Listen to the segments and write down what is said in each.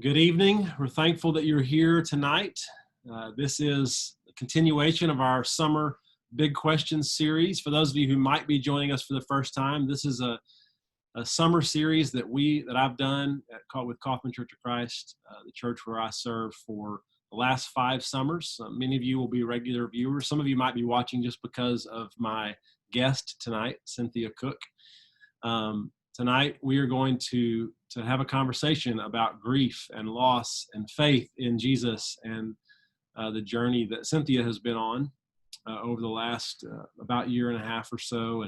Good evening. We're thankful that you're here tonight. This is a continuation of our summer Big Questions series. For those of you who might be joining us for the first time, this is a summer series that I've done with Kaufman Church of Christ, the church where I serve for the last 5 summers. Many of you will be regular viewers. Some of you might be watching just because of my guest tonight, Cynthia Cooke. Tonight we are going to have a conversation about grief and loss and faith in Jesus and the journey that Cynthia has been on over the last about year and a half or so.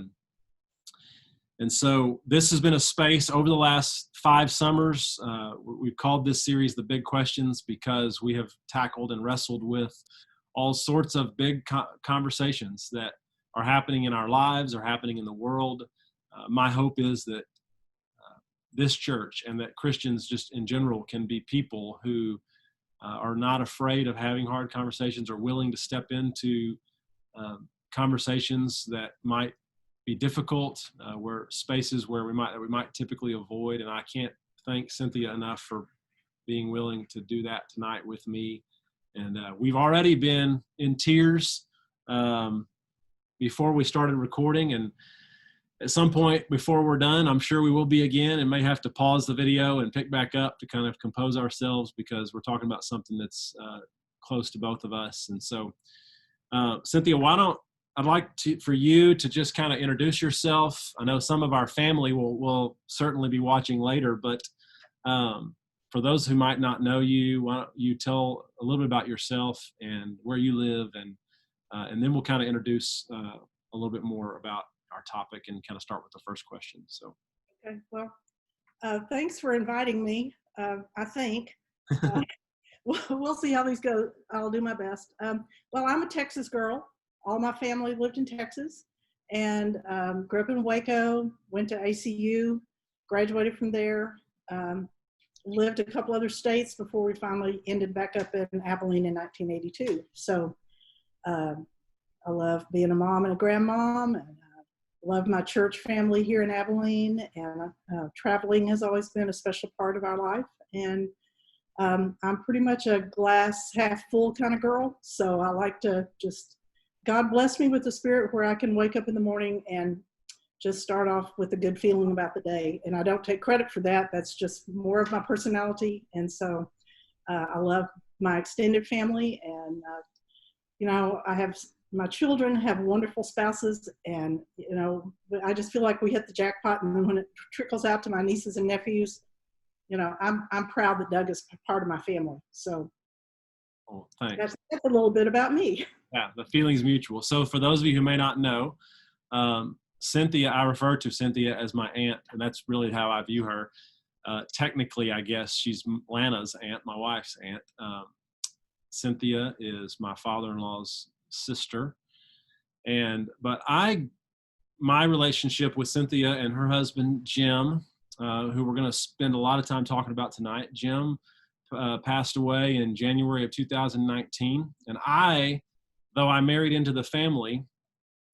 And so this has been a space over the last 5 summers. We've called this series The Big Questions because we have tackled and wrestled with all sorts of big conversations that are happening in our lives, are happening in the world. My hope is that this church and that Christians just in general can be people who are not afraid of having hard conversations or willing to step into conversations that might be difficult, where spaces where we might typically avoid. And I can't thank Cynthia enough for being willing to do that tonight with me. And we've already been in tears before we started recording, and at some point before we're done, I'm sure we will be again and may have to pause the video and pick back up to kind of compose ourselves because we're talking about something that's close to both of us. And so, Cynthia, I'd like for you to just kind of introduce yourself. I know some of our family will certainly be watching later, but for those who might not know you, why don't you tell a little bit about yourself and where you live, and then we'll kind of introduce a little bit more about our topic and kind of start with the first question. So, okay, well, thanks for inviting me. I think we'll see how these go. I'll do my best. Well, I'm a Texas girl. All my family lived in Texas, and grew up in Waco. Went to ACU, graduated from there. Lived a couple other states before we finally ended back up in Abilene in 1982. So I love being a mom and a grandmom, and love my church family here in Abilene, and traveling has always been a special part of our life. And I'm pretty much a glass half full kind of girl. So I like to God bless me with the spirit where I can wake up in the morning and just start off with a good feeling about the day. And I don't take credit for that. That's just more of my personality. And so I love my extended family, and my children have wonderful spouses, and I just feel like we hit the jackpot. And when it trickles out to my nieces and nephews, I'm proud that Doug is part of my family. So thanks. That's a little bit about me. Yeah, the feeling's mutual. So for those of you who may not know, Cynthia, I refer to Cynthia as my aunt, and that's really how I view her. Technically, I guess she's Lana's aunt, my wife's aunt. Cynthia is my father-in-law's sister. But my relationship with Cynthia and her husband, Jim, who we're going to spend a lot of time talking about tonight. Jim passed away in January of 2019. And though I married into the family,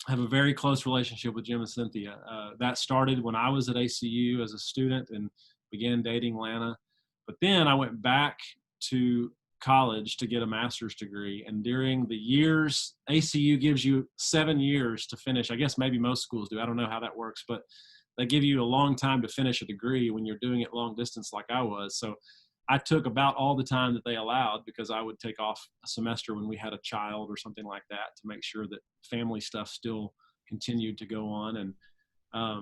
have a very close relationship with Jim and Cynthia. That started when I was at ACU as a student and began dating Lana. But then I went back to college to get a master's degree, and during the years, ACU gives you 7 years to finish. I guess maybe most schools do. I don't know how that works, but they give you a long time to finish a degree when you're doing it long distance like I was. So I took about all the time that they allowed, because I would take off a semester when we had a child or something like that to make sure that family stuff still continued to go on. And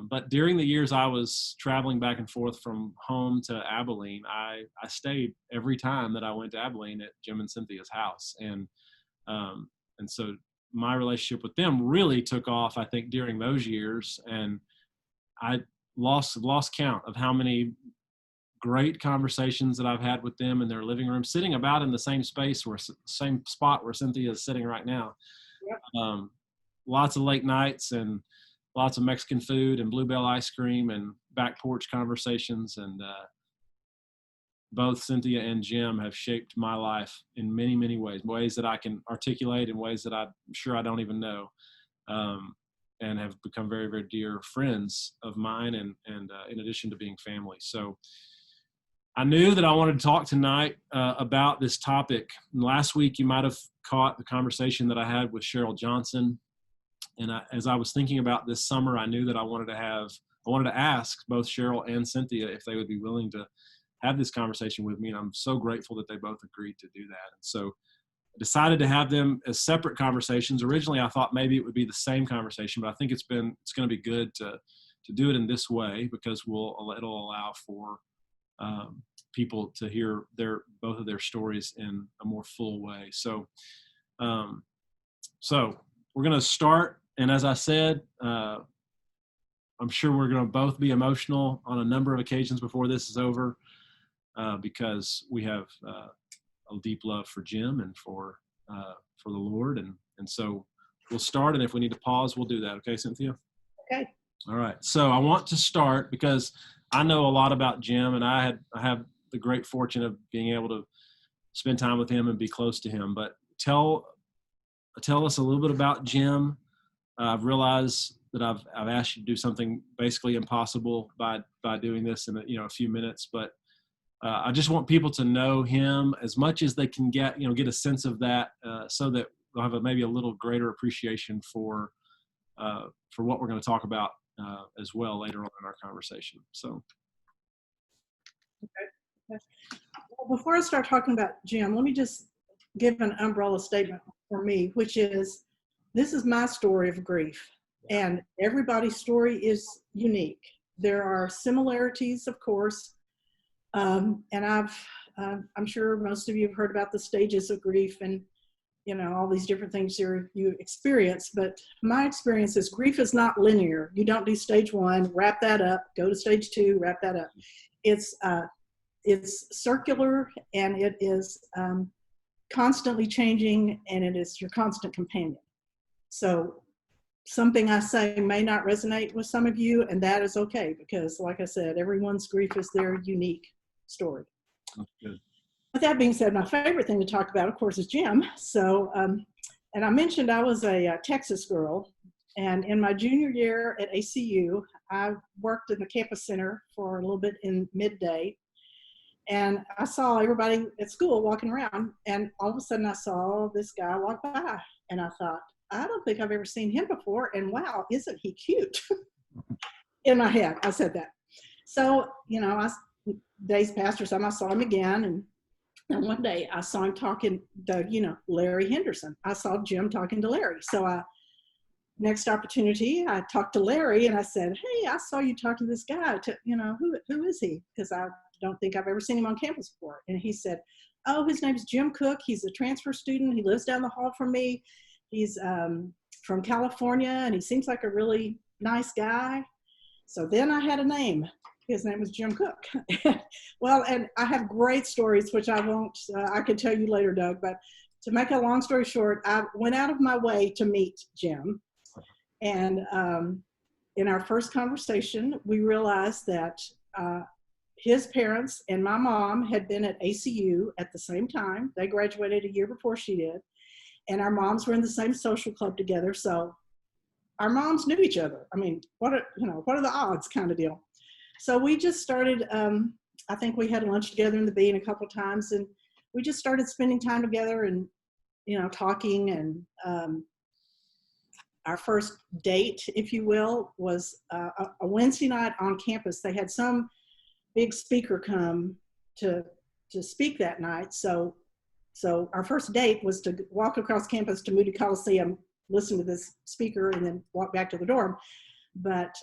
but during the years I was traveling back and forth from home to Abilene, I stayed every time that I went to Abilene at Jim and Cynthia's house. And so my relationship with them really took off, I think, during those years. And I lost count of how many great conversations that I've had with them in their living room, sitting about in the same same spot where Cynthia is sitting right now. Yep. Lots of late nights and lots of Mexican food and Bluebell ice cream and back porch conversations. And both Cynthia and Jim have shaped my life in many, many ways that I can articulate, in ways that I'm sure I don't even know, and have become very, very dear friends of mine, and in addition to being family. So I knew that I wanted to talk tonight about this topic. And last week, you might have caught the conversation that I had with Cheryl Johnson. And as I was thinking about this summer, I knew that I wanted to ask both Cheryl and Cynthia if they would be willing to have this conversation with me. And I'm so grateful that they both agreed to do that. And so I decided to have them as separate conversations. Originally, I thought maybe it would be the same conversation, but I think it's going to be good to do it in this way because it'll allow for people to hear both of their stories in a more full way. So we're going to start. And as I said, I'm sure we're going to both be emotional on a number of occasions before this is over because we have a deep love for Jim and for the Lord. And so we'll start. And if we need to pause, we'll do that. Okay, Cynthia? Okay. All right. So I want to start because I know a lot about Jim, and I have the great fortune of being able to spend time with him and be close to him. But tell us a little bit about Jim. I've realized that I've asked you to do something basically impossible by doing this in a few minutes, but I just want people to know him as much as they can get a sense of that, so that they'll have maybe a little greater appreciation for what we're going to talk about as well later on in our conversation. So. Okay. Well, before I start talking about Jim, let me just give an umbrella statement for me, which is, this is my story of grief, and everybody's story is unique. There are similarities, of course, and I'm sure most of you have heard about the stages of grief and all these different things you experience. But my experience is grief is not linear. You don't do stage 1, wrap that up, go to stage 2, wrap that up. It's circular, and it is constantly changing, and it is your constant companion. So something I say may not resonate with some of you, and that is okay, because like I said, everyone's grief is their unique story. That's good. With that being said, my favorite thing to talk about, of course, is Jim. So, and I mentioned I was a Texas girl, and in my junior year at ACU, I worked in the campus center for a little bit in midday, and I saw everybody at school walking around, and all of a sudden I saw this guy walk by, and I thought, I don't think I've ever seen him before, and wow, isn't he cute? In my head, I said that. So, days passed or something, I saw him again, and one day I saw him talking to, Larry Henderson. I saw Jim talking to Larry. So next opportunity, I talked to Larry, and I said, hey, I saw you talking to this guy. Who is he? Because I don't think I've ever seen him on campus before. And he said, oh, his name is Jim Cooke. He's a transfer student. He lives down the hall from me. He's from California, and he seems like a really nice guy. So then I had a name. His name was Jim Cooke. Well, and I have great stories, which I won't, I could tell you later, Doug, but to make a long story short, I went out of my way to meet Jim. And in our first conversation, we realized that his parents and my mom had been at ACU at the same time. They graduated a year before she did. And our moms were in the same social club together. So our moms knew each other. I mean, what are the odds kind of deal. So we just started, I think we had lunch together in the Bean a couple of times, and we just started spending time together and, talking. And our first date, if you will, was a Wednesday night on campus. They had some big speaker come to speak that night. So our first date was to walk across campus to Moody Coliseum, listen to this speaker, and then walk back to the dorm. But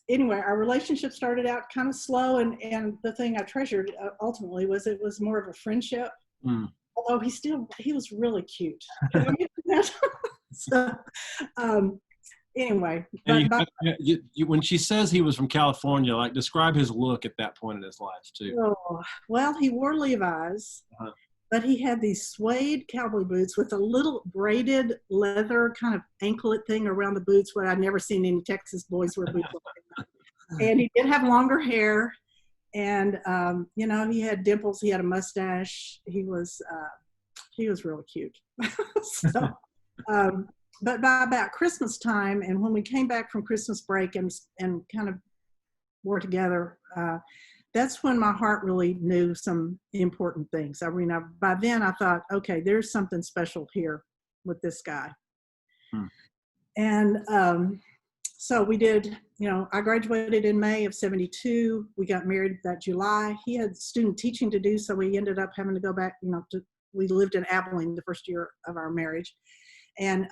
anyway, our relationship started out kind of slow, and the thing I treasured ultimately was it was more of a friendship. Although he was really cute. So anyway. When she says he was from California, like describe his look at that point in his life too. Oh, well, he wore Levi's. But he had these suede cowboy boots with a little braided leather kind of anklet thing around the boots, where I'd never seen any Texas boys wear boots like that. And he did have longer hair, and he had dimples. He had a mustache. He was really cute. So, but by about Christmas time, and when we came back from Christmas break and kind of were together, that's when my heart really knew some important things. I mean, by then I thought, okay, there's something special here with this guy. Hmm. And so we did, I graduated in May of 72. We got married that July. He had student teaching to do, so we ended up having to go back, we lived in Abilene the first year of our marriage. And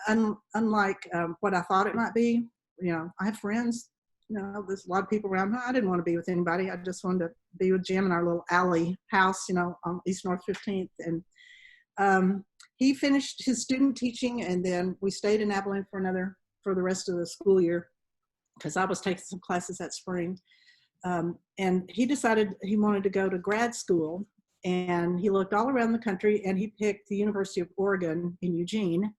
unlike what I thought it might be, I have friends, there's a lot of people around. I didn't want to be with anybody. I just wanted to be with Jim in our little alley house, on East North 15th. And he finished his student teaching, and then we stayed in Abilene for the rest of the school year, because I was taking some classes that spring. And he decided he wanted to go to grad school, and he looked all around the country, and he picked the University of Oregon in Eugene,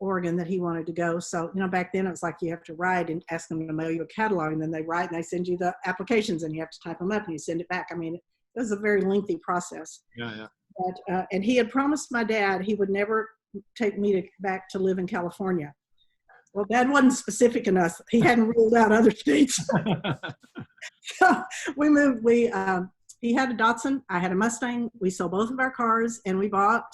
Oregon, that he wanted to go. So, back then it was like you have to write and ask them to mail you a catalog, and then they write and they send you the applications, and you have to type them up and you send it back. I mean, it was a very lengthy process. Yeah. But, and he had promised my dad he would never take me back to live in California. Well, Dad wasn't specific enough. He hadn't ruled out other states. So we moved. He had a Datsun. I had a Mustang. We sold both of our cars, and we bought,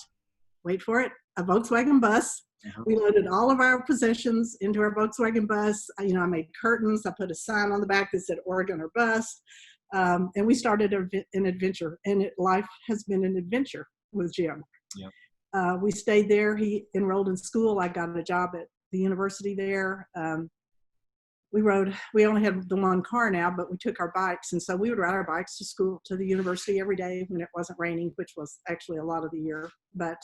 wait for it, a Volkswagen bus. We loaded all of our possessions into our Volkswagen bus. I made curtains. I put a sign on the back that said Oregon or bust. And we started an adventure. And life has been an adventure with Jim. Yep. We stayed there. He enrolled in school. I got a job at the university there. We only had the one car now, but we took our bikes. And so we would ride our bikes to school, to the university every day when it wasn't raining, which was actually a lot of the year. But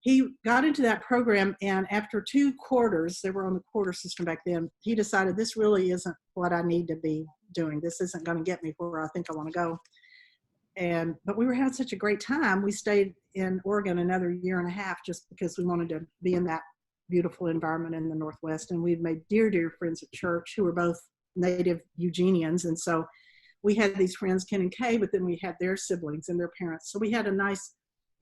he got into that program, and after 2 quarters, they were on the quarter system back then, he decided this really isn't what I need to be doing. This isn't going to get me where I think I want to go. But we were having such a great time. We stayed in Oregon another 1.5 years just because we wanted to be in that beautiful environment in the Northwest. And we'd made dear friends at church who were both native Eugenians. And so we had these friends, Ken and Kay, but then we had their siblings and their parents. So we had a nice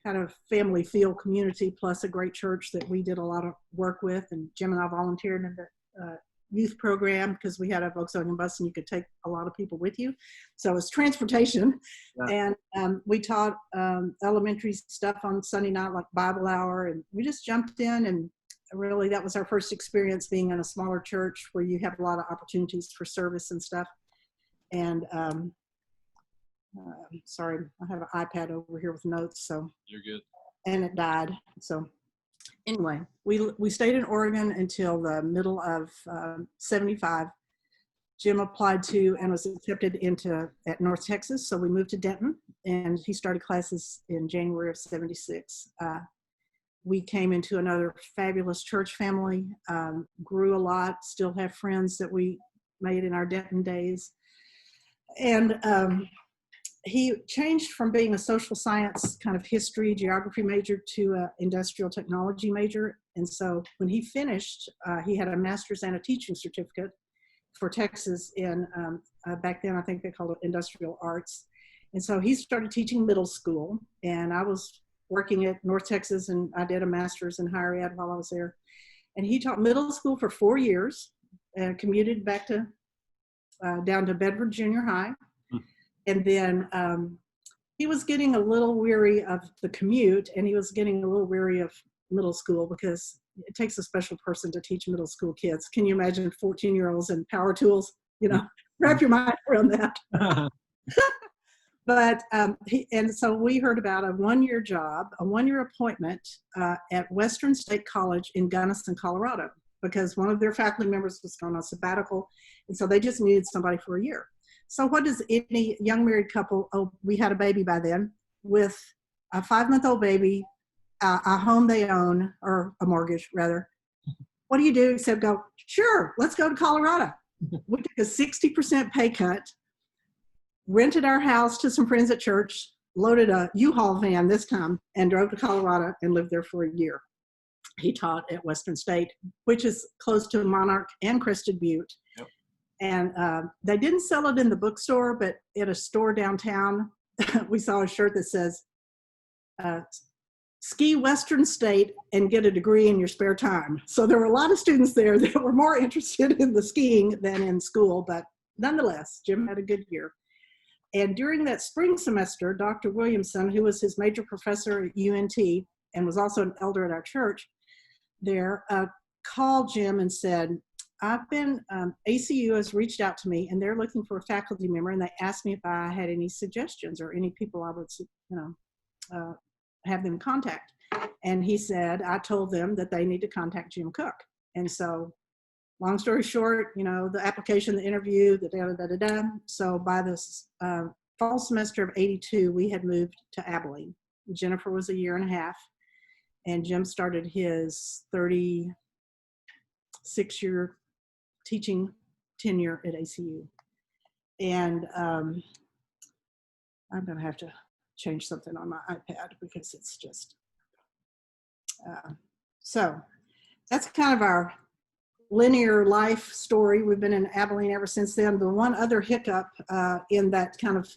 kind of family feel community, plus a great church that we did a lot of work with. And Jim and I volunteered in the youth program because we had a Volkswagen bus and you could take a lot of people with you. So it was transportation. Yeah. And we taught elementary stuff on Sunday night, like Bible hour. And we just jumped in, and really that was our first experience being in a smaller church where you have a lot of opportunities for service and stuff. And sorry, I have an iPad over here with notes. So you're good. And it died. So anyway, we stayed in Oregon until the middle of 75. Jim applied to and was accepted at North Texas. So we moved to Denton, and he started classes in January of 76. We came into another fabulous church family, grew a lot, still have friends that we made in our Denton days. And he changed from being a social science kind of history, geography major to an industrial technology major. And so when he finished, he had a master's and a teaching certificate for Texas in, back then I think they called it industrial arts. And so he started teaching middle school, and I was working at North Texas, and I did a master's in higher ed while I was there. And he taught middle school for 4 years and commuted back to down to Bedford Junior High. And then he was getting a little weary of the commute, and he was getting a little weary of middle school because it takes a special person to teach middle school kids. Can you imagine 14-year-olds and power tools? Wrap your mind around that. But, and so we heard about a 1-year job, a 1-year appointment at Western State College in Gunnison, Colorado, because one of their faculty members was going on sabbatical. And so they just needed somebody for a year. So what does any young married couple, we had a baby by then, with a 5-month-old baby, a home they own, or a mortgage rather, what do you do except go, sure, let's go to Colorado. We took a 60% pay cut, rented our house to some friends at church, loaded a U-Haul van this time, and drove to Colorado and lived there for a year. He taught at Western State, which is close to Monarch and Crested Butte. Yep. And they didn't sell it in the bookstore, but at a store downtown, we saw a shirt that says, ski Western State and get a degree in your spare time. So there were a lot of students there that were more interested in the skiing than in school, but nonetheless, Jim had a good year. And during that spring semester, Dr. Williamson, who was his major professor at UNT and was also an elder at our church there, called Jim and said, ACU has reached out to me and they're looking for a faculty member, and they asked me if I had any suggestions or any people I would, have them contact. And he said, I told them that they need to contact Jim Cooke. And so, long story short, the application, the interview, So by this fall semester of '82, we had moved to Abilene. Jennifer was a year and a half, and Jim started his 36-year teaching tenure at ACU. And I'm going to have to change something on my iPad because it's just, so that's kind of our linear life story. We've been in Abilene ever since then. The one other hiccup in that kind of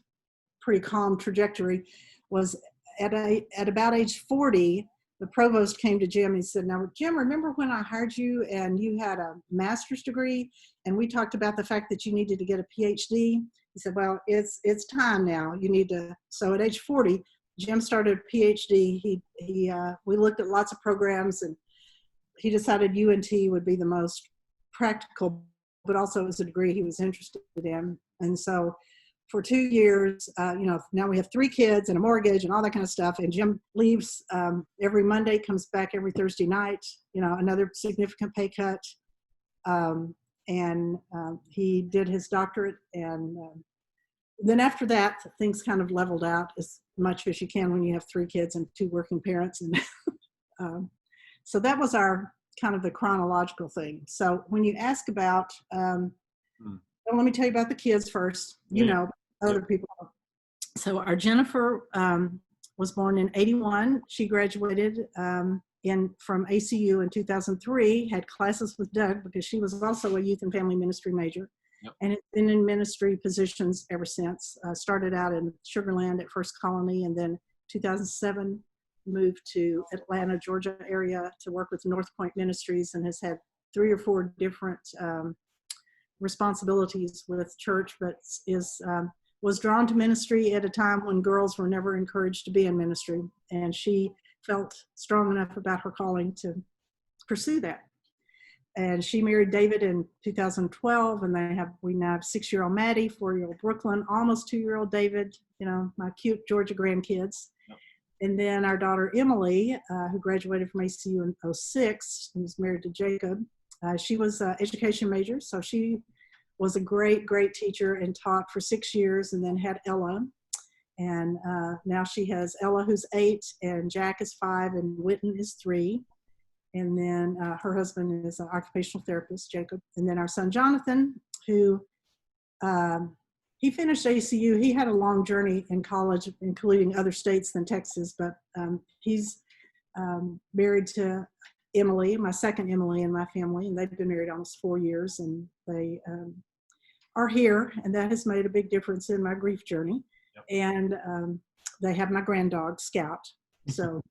pretty calm trajectory was at about age 40, the provost came to Jim and he said, now, Jim, remember when I hired you and you had a master's degree and we talked about the fact that you needed to get a PhD? He said, well, it's time now. You need to. So at age 40, Jim started a PhD. We looked at lots of programs, and he decided UNT would be the most practical, but also it was a degree he was interested in. And so for 2 years, now we have 3 kids and a mortgage and all that kind of stuff. And Jim leaves every Monday, comes back every Thursday night, another significant pay cut. He did his doctorate. And then after that, things kind of leveled out as much as you can when you have 3 kids and 2 working parents. And so that was our kind of the chronological thing. So when you ask about, well, let me tell you about the kids first, other people. So our Jennifer was born in '81. She graduated from ACU in 2003, had classes with Doug because she was also a youth and family ministry major. Yep. And has been in ministry positions ever since. Started out in Sugar Land at First Colony, and then 2007 moved to Atlanta, Georgia area to work with North Point Ministries, and has had 3 or 4 different responsibilities with church, but was drawn to ministry at a time when girls were never encouraged to be in ministry. And she felt strong enough about her calling to pursue that. And she married David in 2012, and we now have 6-year-old Maddie, 4-year-old Brooklyn, almost 2-year-old David, my cute Georgia grandkids. Yep. And then our daughter Emily, who graduated from ACU in '06, and was married to Jacob. She was an education major, so she was a great, great teacher and taught for 6 years, and then had Ella. And now she has Ella, who's 8, and Jack is 5, and Witten is 3. And then her husband is an occupational therapist, Jacob. And then our son, Jonathan, who he finished ACU. He had a long journey in college, including other states than Texas, but he's married to Emily, my second Emily in my family, and they've been married almost 4 years, and they are here, and that has made a big difference in my grief journey. Yep. And they have my granddog, Scout. So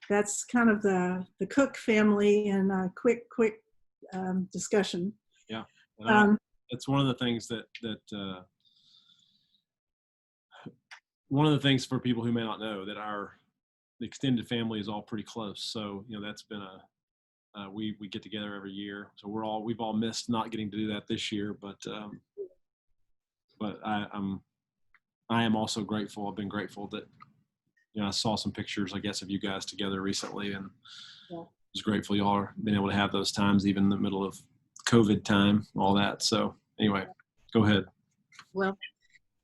that's kind of the Cooke family in a quick discussion. Yeah, it's one of the things that one of the things for people who may not know that the extended family is all pretty close. So that's been we get together every year. So we've all missed not getting to do that this year, but I am also grateful. I've been grateful that I saw some pictures, I guess, of you guys together recently, and I was grateful y'all are being able to have those times, even in the middle of COVID time, all that. So anyway, go ahead. Well,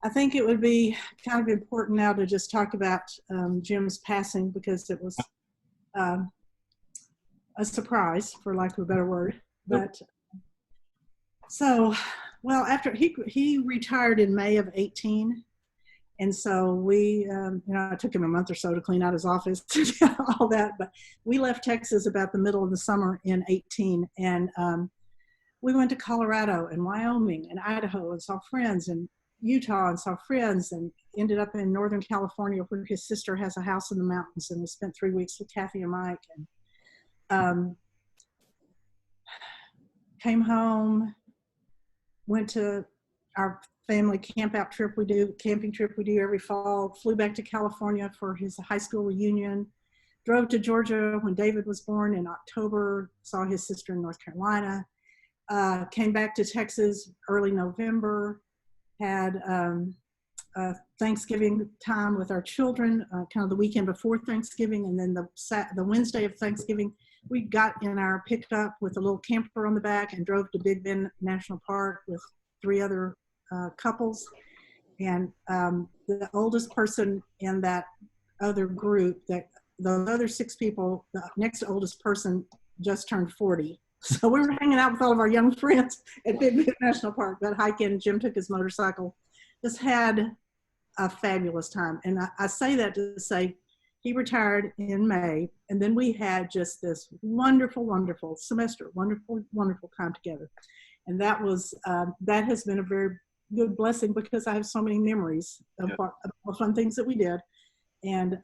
I think it would be kind of important now to just talk about Jim's passing, because it was a surprise, for lack of a better word. But so, well, after he retired in May of '18. And so we, it took him a month or so to clean out his office, all that. But we left Texas about the middle of the summer in '18. And we went to Colorado and Wyoming and Idaho and saw friends, and Utah and saw friends, and ended up in Northern California, where his sister has a house in the mountains. And we spent 3 weeks with Kathy and Mike, and came home, went to our family camping trip we do every fall. Flew back to California for his high school reunion. Drove to Georgia when David was born in October. Saw his sister in North Carolina. Came back to Texas early November. Had Thanksgiving time with our children, kind of the weekend before Thanksgiving, and then the Wednesday of Thanksgiving, we got in our pickup with a little camper on the back and drove to Big Bend National Park with 3 other couples. And the oldest person in that other group, the other 6 people, the next oldest person just turned 40. So we were hanging out with all of our young friends at Big Bend National Park, that hike-in. Jim took his motorcycle. Just had a fabulous time. And I say that to say he retired in May, and then we had just this wonderful, wonderful semester, wonderful, wonderful time together. And that was, that has been a very good blessing because I have so many memories of fun things that we did. And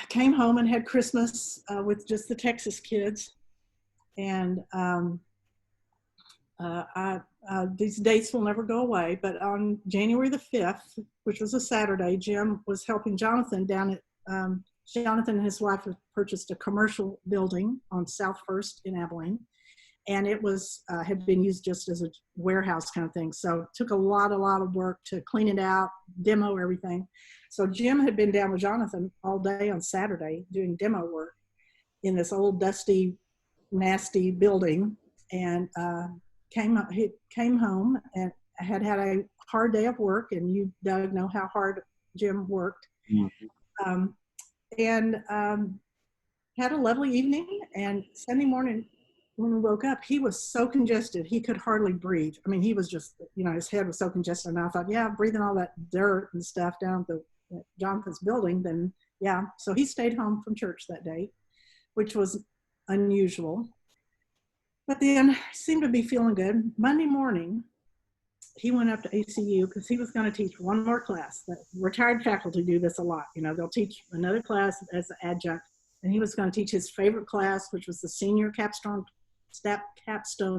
came home and had Christmas with just the Texas kids. And these dates will never go away, but on January the 5th, which was a Saturday, Jim was helping Jonathan down at, Jonathan and his wife have purchased a commercial building on South First in Abilene. And it was, had been used just as a warehouse kind of thing. So it took a lot of work to clean it out, demo everything. So Jim had been down with Jonathan all day on Saturday doing demo work in this old dusty, nasty building. And he came home and had a hard day of work, and you, Doug, know how hard Jim worked. Mm-hmm. Had a lovely evening, and Sunday morning when we woke up, he was so congested he could hardly breathe. I mean, he was just, his head was so congested, and I thought, yeah, breathing all that dirt and stuff down at Jonathan's building, then yeah. So he stayed home from church that day, which was unusual. But then he seemed to be feeling good. Monday morning, he went up to ACU because he was going to teach one more class. The retired faculty do this a lot. They'll teach another class as an adjunct, and he was going to teach his favorite class, which was the senior capstone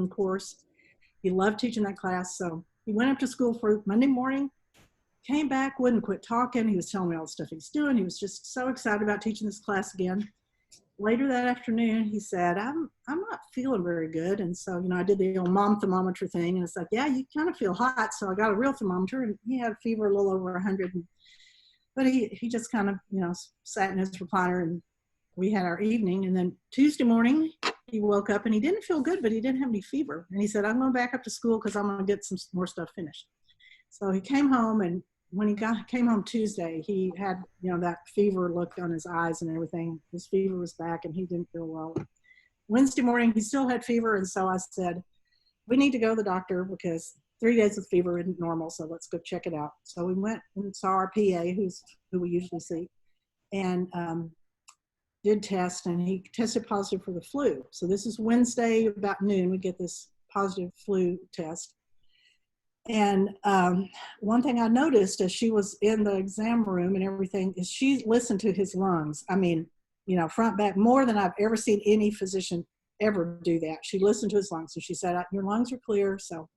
course. He loved teaching that class. So he went up to school for Monday morning, came back, wouldn't quit talking. He was telling me all the stuff he's doing. He was just so excited about teaching this class again. Later that afternoon, he said, I'm not feeling very good. And so, I did the old mom thermometer thing, and it's like, yeah, you kind of feel hot. So I got a real thermometer, and he had a fever a little over 100. But he just kind of, sat in his recliner, and we had our evening. And then Tuesday morning, he woke up and he didn't feel good, but he didn't have any fever. And he said, I'm going back up to school because I'm going to get some more stuff finished. So he came home, and when he came home Tuesday, he had, that fever look on his eyes and everything. His fever was back and he didn't feel well. Wednesday morning, he still had fever. And so I said, we need to go to the doctor because 3 days with fever isn't normal. So let's go check it out. So we went and saw our PA, who we usually see, and did test, and he tested positive for the flu. So this is Wednesday about noon, we get this positive flu test. And one thing I noticed as she was in the exam room and everything is she listened to his lungs. I mean, front, back, more than I've ever seen any physician ever do that. She listened to his lungs. So she said, your lungs are clear. So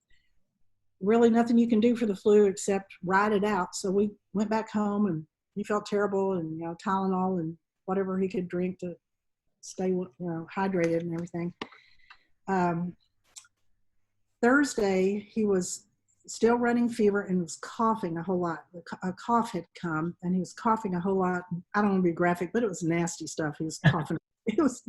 really nothing you can do for the flu except ride it out. So we went back home, and he felt terrible, and, Tylenol and whatever he could drink to stay, hydrated and everything. Thursday, he was still running fever and was coughing a whole lot. A cough had come, and he was coughing a whole lot. I don't want to be graphic, but it was nasty stuff. He was coughing. It was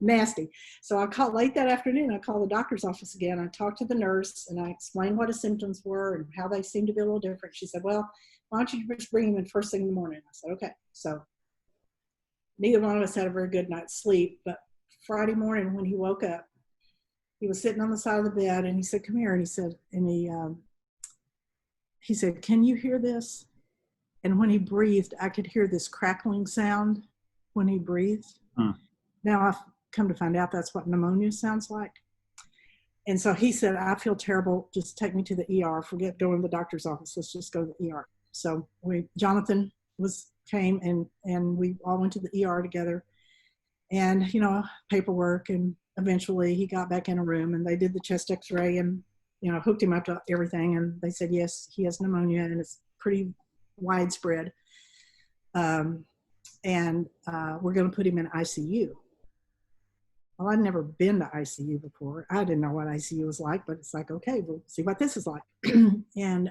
nasty. So I called late that afternoon. I called the doctor's office again. I talked to the nurse, and I explained what his symptoms were and how they seemed to be a little different. She said, well, why don't you just bring him in first thing in the morning? I said, okay. So neither one of us had a very good night's sleep, but Friday morning when he woke up, he was sitting on the side of the bed, and he said, come here. And he said, can you hear this? And when he breathed, I could hear this crackling sound when he breathed. Now I've come to find out that's what pneumonia sounds like. And so he said, I feel terrible. Just take me to the ER. Forget going to the doctor's office. Let's just go to the ER. So Jonathan came and we all went to the ER together, and, paperwork, and eventually he got back in a room, and they did the chest x-ray, and hooked him up to everything. And they said, yes, he has pneumonia and it's pretty widespread. And we're going to put him in ICU. Well, I'd never been to ICU before. I didn't know what ICU was like, but it's like, okay, we'll see what this is like. And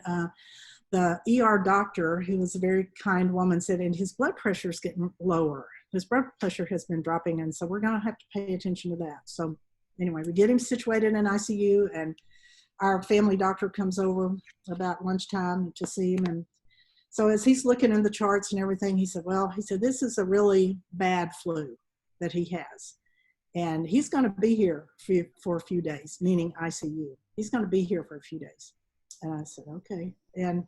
the ER doctor, who was a very kind woman, said, and his blood pressure is getting lower. His blood pressure has been dropping, and so we're going to have to pay attention to that. So anyway, we get him situated in ICU, and our family doctor comes over about lunchtime to see him. And so as he's looking in the charts and everything, he said, this is a really bad flu that he has. And he's going to be here for a few days, meaning ICU. He's going to be here for a few days. And I said, okay. And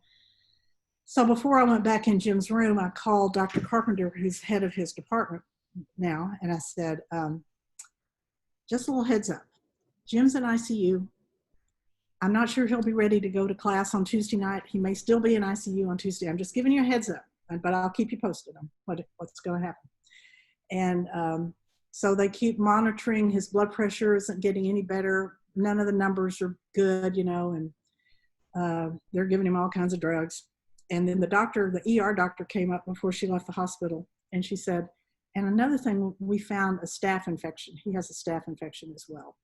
so before I went back in Jim's room, I called Dr. Carpenter, who's head of his department now. And I said, just a little heads up. Jim's in ICU. I'm not sure he'll be ready to go to class on Tuesday night. He may still be in ICU on Tuesday. I'm just giving you a heads up, but I'll keep you posted on what's going to happen. And so they keep monitoring. His blood pressure isn't getting any better. None of the numbers are good, and they're giving him all kinds of drugs. And then the ER doctor came up before she left the hospital, and she said, and another thing, we found a staph infection. He has a staph infection as well.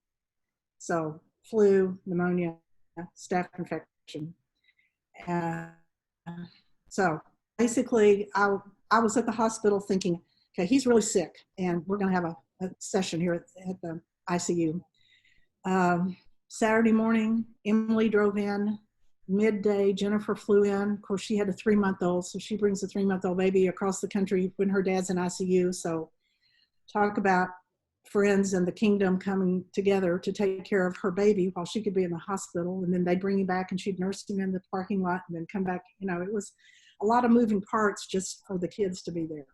So flu, pneumonia, staph infection. So basically, I was at the hospital thinking, okay, he's really sick, and we're going to have a session here at the ICU. Saturday morning, Emily drove in. Midday, Jennifer flew in. Of course, she had a 3-month-old, so she brings a 3-month-old baby across the country when her dad's in ICU. So talk about friends and the kingdom coming together to take care of her baby while she could be in the hospital. And then they'd bring him back, and she'd nurse him in the parking lot and then come back. It was a lot of moving parts just for the kids to be there,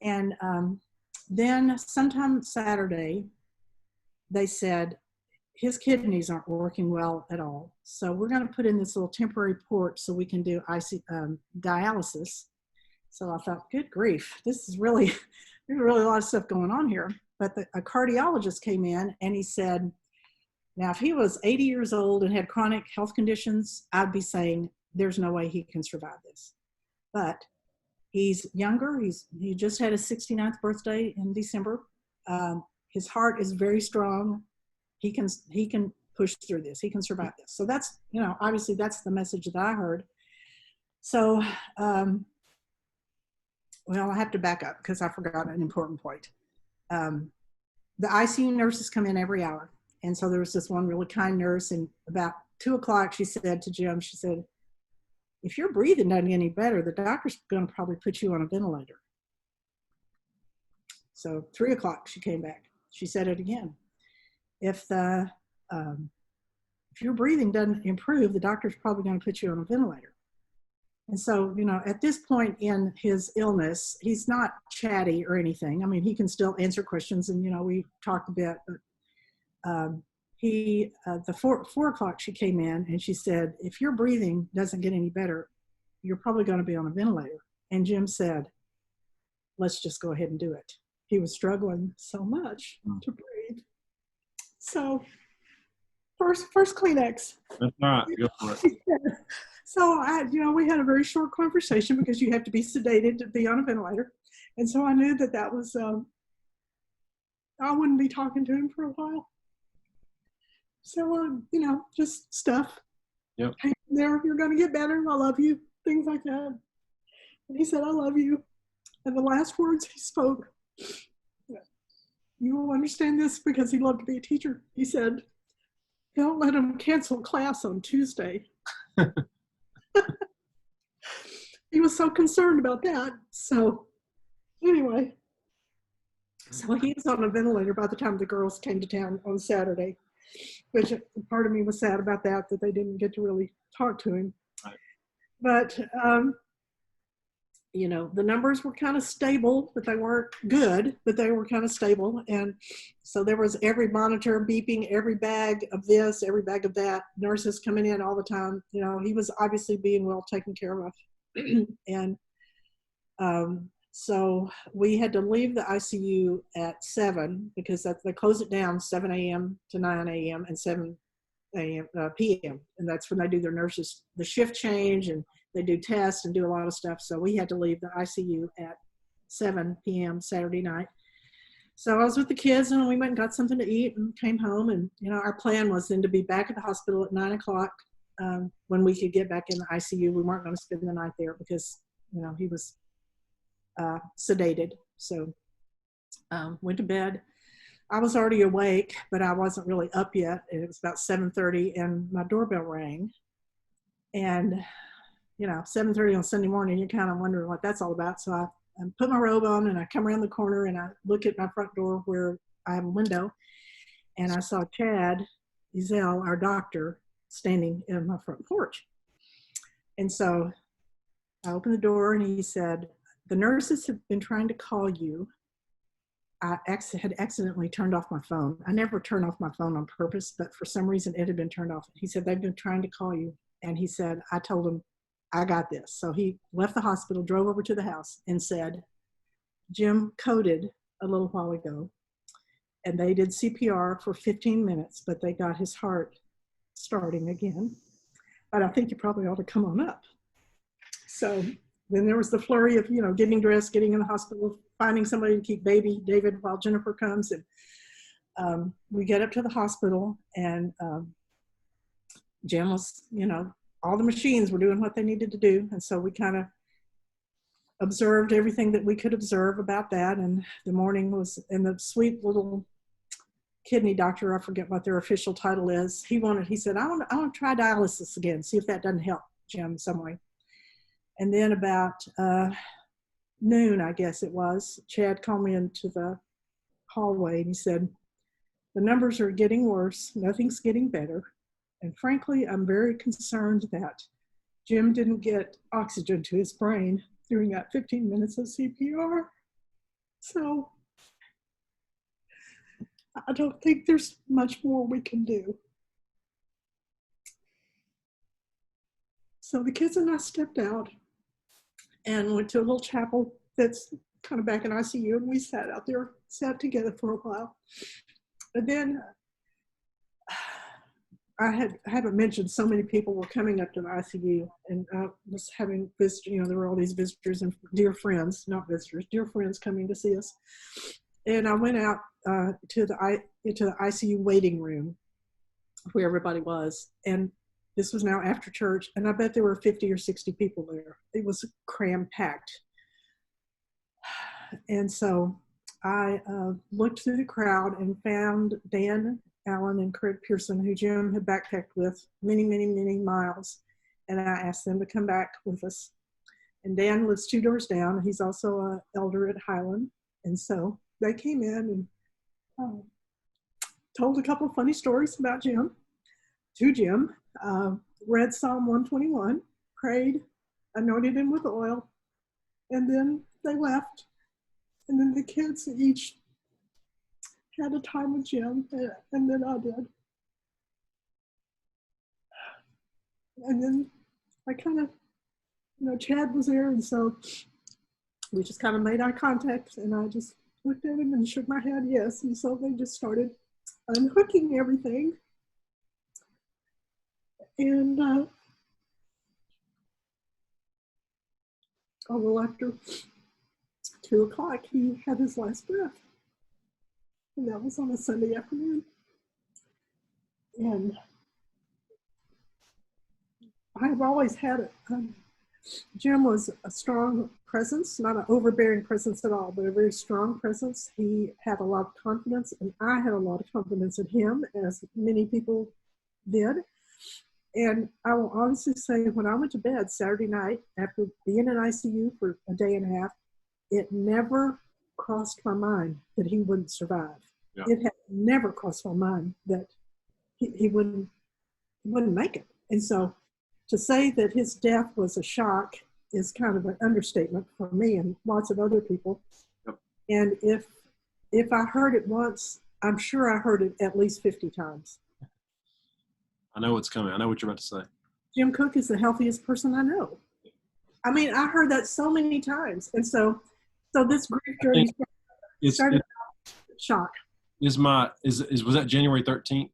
And then sometime Saturday, they said, his kidneys aren't working well at all. So we're going to put in this little temporary port so we can do dialysis. So I thought, good grief, there's really a lot of stuff going on here. But a cardiologist came in and he said, now if he was 80 years old and had chronic health conditions, I'd be saying there's no way he can survive this. But he's younger. He just had his 69th birthday in December. His heart is very strong. He can push through this. He can survive this. So that's, obviously that's the message that I heard. So, I have to back up because I forgot an important point. The ICU nurses come in every hour. And so there was this one really kind nurse, and about 2:00, she said to Jim, she said, if your breathing doesn't get any better, the doctor's going to probably put you on a ventilator. So 3:00, she came back. She said it again. If your breathing doesn't improve, the doctor's probably going to put you on a ventilator. And so, at this point in his illness, he's not chatty or anything. I mean, he can still answer questions, and, we talked a bit, but the 4:00, she came in and she said, if your breathing doesn't get any better, you're probably going to be on a ventilator. And Jim said, let's just go ahead and do it. He was struggling so much to breathe. So first Kleenex. That's all right. Go for it. So we had a very short conversation because you have to be sedated to be on a ventilator. And so I knew that was, I wouldn't be talking to him for a while. So, just stuff. Yep. Hey, there, you're going to get better. I love you. Things like that. And he said, I love you. And the last words he spoke, you will understand this because he loved to be a teacher. He said, don't let him cancel class on Tuesday. He was so concerned about that. So anyway, so he was on a ventilator by the time the girls came to town on Saturday, which part of me was sad about that they didn't get to really talk to him. Right. But, the numbers were kind of stable, but they weren't good, but they were kind of stable. And so there was every monitor beeping, every bag of this, every bag of that, nurses coming in all the time. He was obviously being well taken care of. And so we had to leave the ICU at 7 because they close it down 7 a.m. to 9 a.m. and 7 p.m. And that's when they do their nurses, the shift change, and they do tests and do a lot of stuff. So we had to leave the ICU at 7 p.m. Saturday night. So I was with the kids, and we went and got something to eat and came home. And, our plan was then to be back at the hospital at 9 o'clock when we could get back in the ICU. We weren't going to spend the night there because, he was sedated. So went to bed. I was already awake, but I wasn't really up yet. It was about 7:30, and my doorbell rang. And, 7:30 on Sunday morning, you're kind of wondering what that's all about. So I put my robe on, and I come around the corner, and I look at my front door where I have a window, and I saw Chad Ezel, our doctor, standing in my front porch. And so I opened the door, and he said, "The nurses have been trying to call you." I had accidentally turned off my phone. I never turn off my phone on purpose, but for some reason it had been turned off. He said, "They've been trying to call you." And he said, I told him, "I got this." So he left the hospital, drove over to the house, and said, "Jim coded a little while ago, and they did CPR for 15 minutes, but they got his heart starting again. But I think you probably ought to come on up." So then there was the flurry of, getting dressed, getting in the hospital, finding somebody to keep baby David while Jennifer comes. And we get up to the hospital, and Jim was, all the machines were doing what they needed to do. And so we kind of observed everything that we could observe about that. And the morning was, and the sweet little kidney doctor, I forget what their official title is, he said, I want to try dialysis again, see if that doesn't help Jim some way. And then about noon, I guess it was, Chad called me into the hallway, and he said, "The numbers are getting worse. Nothing's getting better. And frankly, I'm very concerned that Jim didn't get oxygen to his brain during that 15 minutes of CPR. So I don't think there's much more we can do." So the kids and I stepped out and went to a little chapel that's kind of back in ICU, and we sat out there, sat together for a while. And then I haven't mentioned, so many people were coming up to the ICU, and I was having visitors, there were all these visitors and dear friends, not visitors, dear friends coming to see us. And I went out to the ICU waiting room where everybody was. And this was now after church, and I bet there were 50 or 60 people there. It was cram-packed. And so I looked through the crowd and found Dan Allen and Craig Pearson, who Jim had backpacked with many, many, many miles. And I asked them to come back with us. And Dan lives 2 doors down. He's also an elder at Highland. And so they came in and told a couple of funny stories about Jim, to Jim, read Psalm 121, prayed, anointed him with oil, and then they left. And then the kids each had a time with Jim, and then I did. And then I kind of, Chad was there, and so we just kind of made eye contact, and I just looked at him and shook my head yes. And so they just started unhooking everything. And a little after 2 o'clock, he had his last breath. And that was on a Sunday afternoon. And I have always had it. Jim was a strong presence, not an overbearing presence at all, but a very strong presence. He had a lot of confidence, and I had a lot of confidence in him, as many people did. And I will honestly say, when I went to bed Saturday night after being in ICU for a day and a half, it never crossed my mind that he wouldn't survive. Yeah. It had never crossed my mind that he wouldn't make it. And so to say that his death was a shock is kind of an understatement for me and lots of other people. Yep. And if I heard it once, I'm sure I heard it at least 50 times. I know what's coming. I know what you're about to say. Jim Cooke is the healthiest person I know. I mean, I heard that so many times. And so this grief journey started shock. Was that January 13th?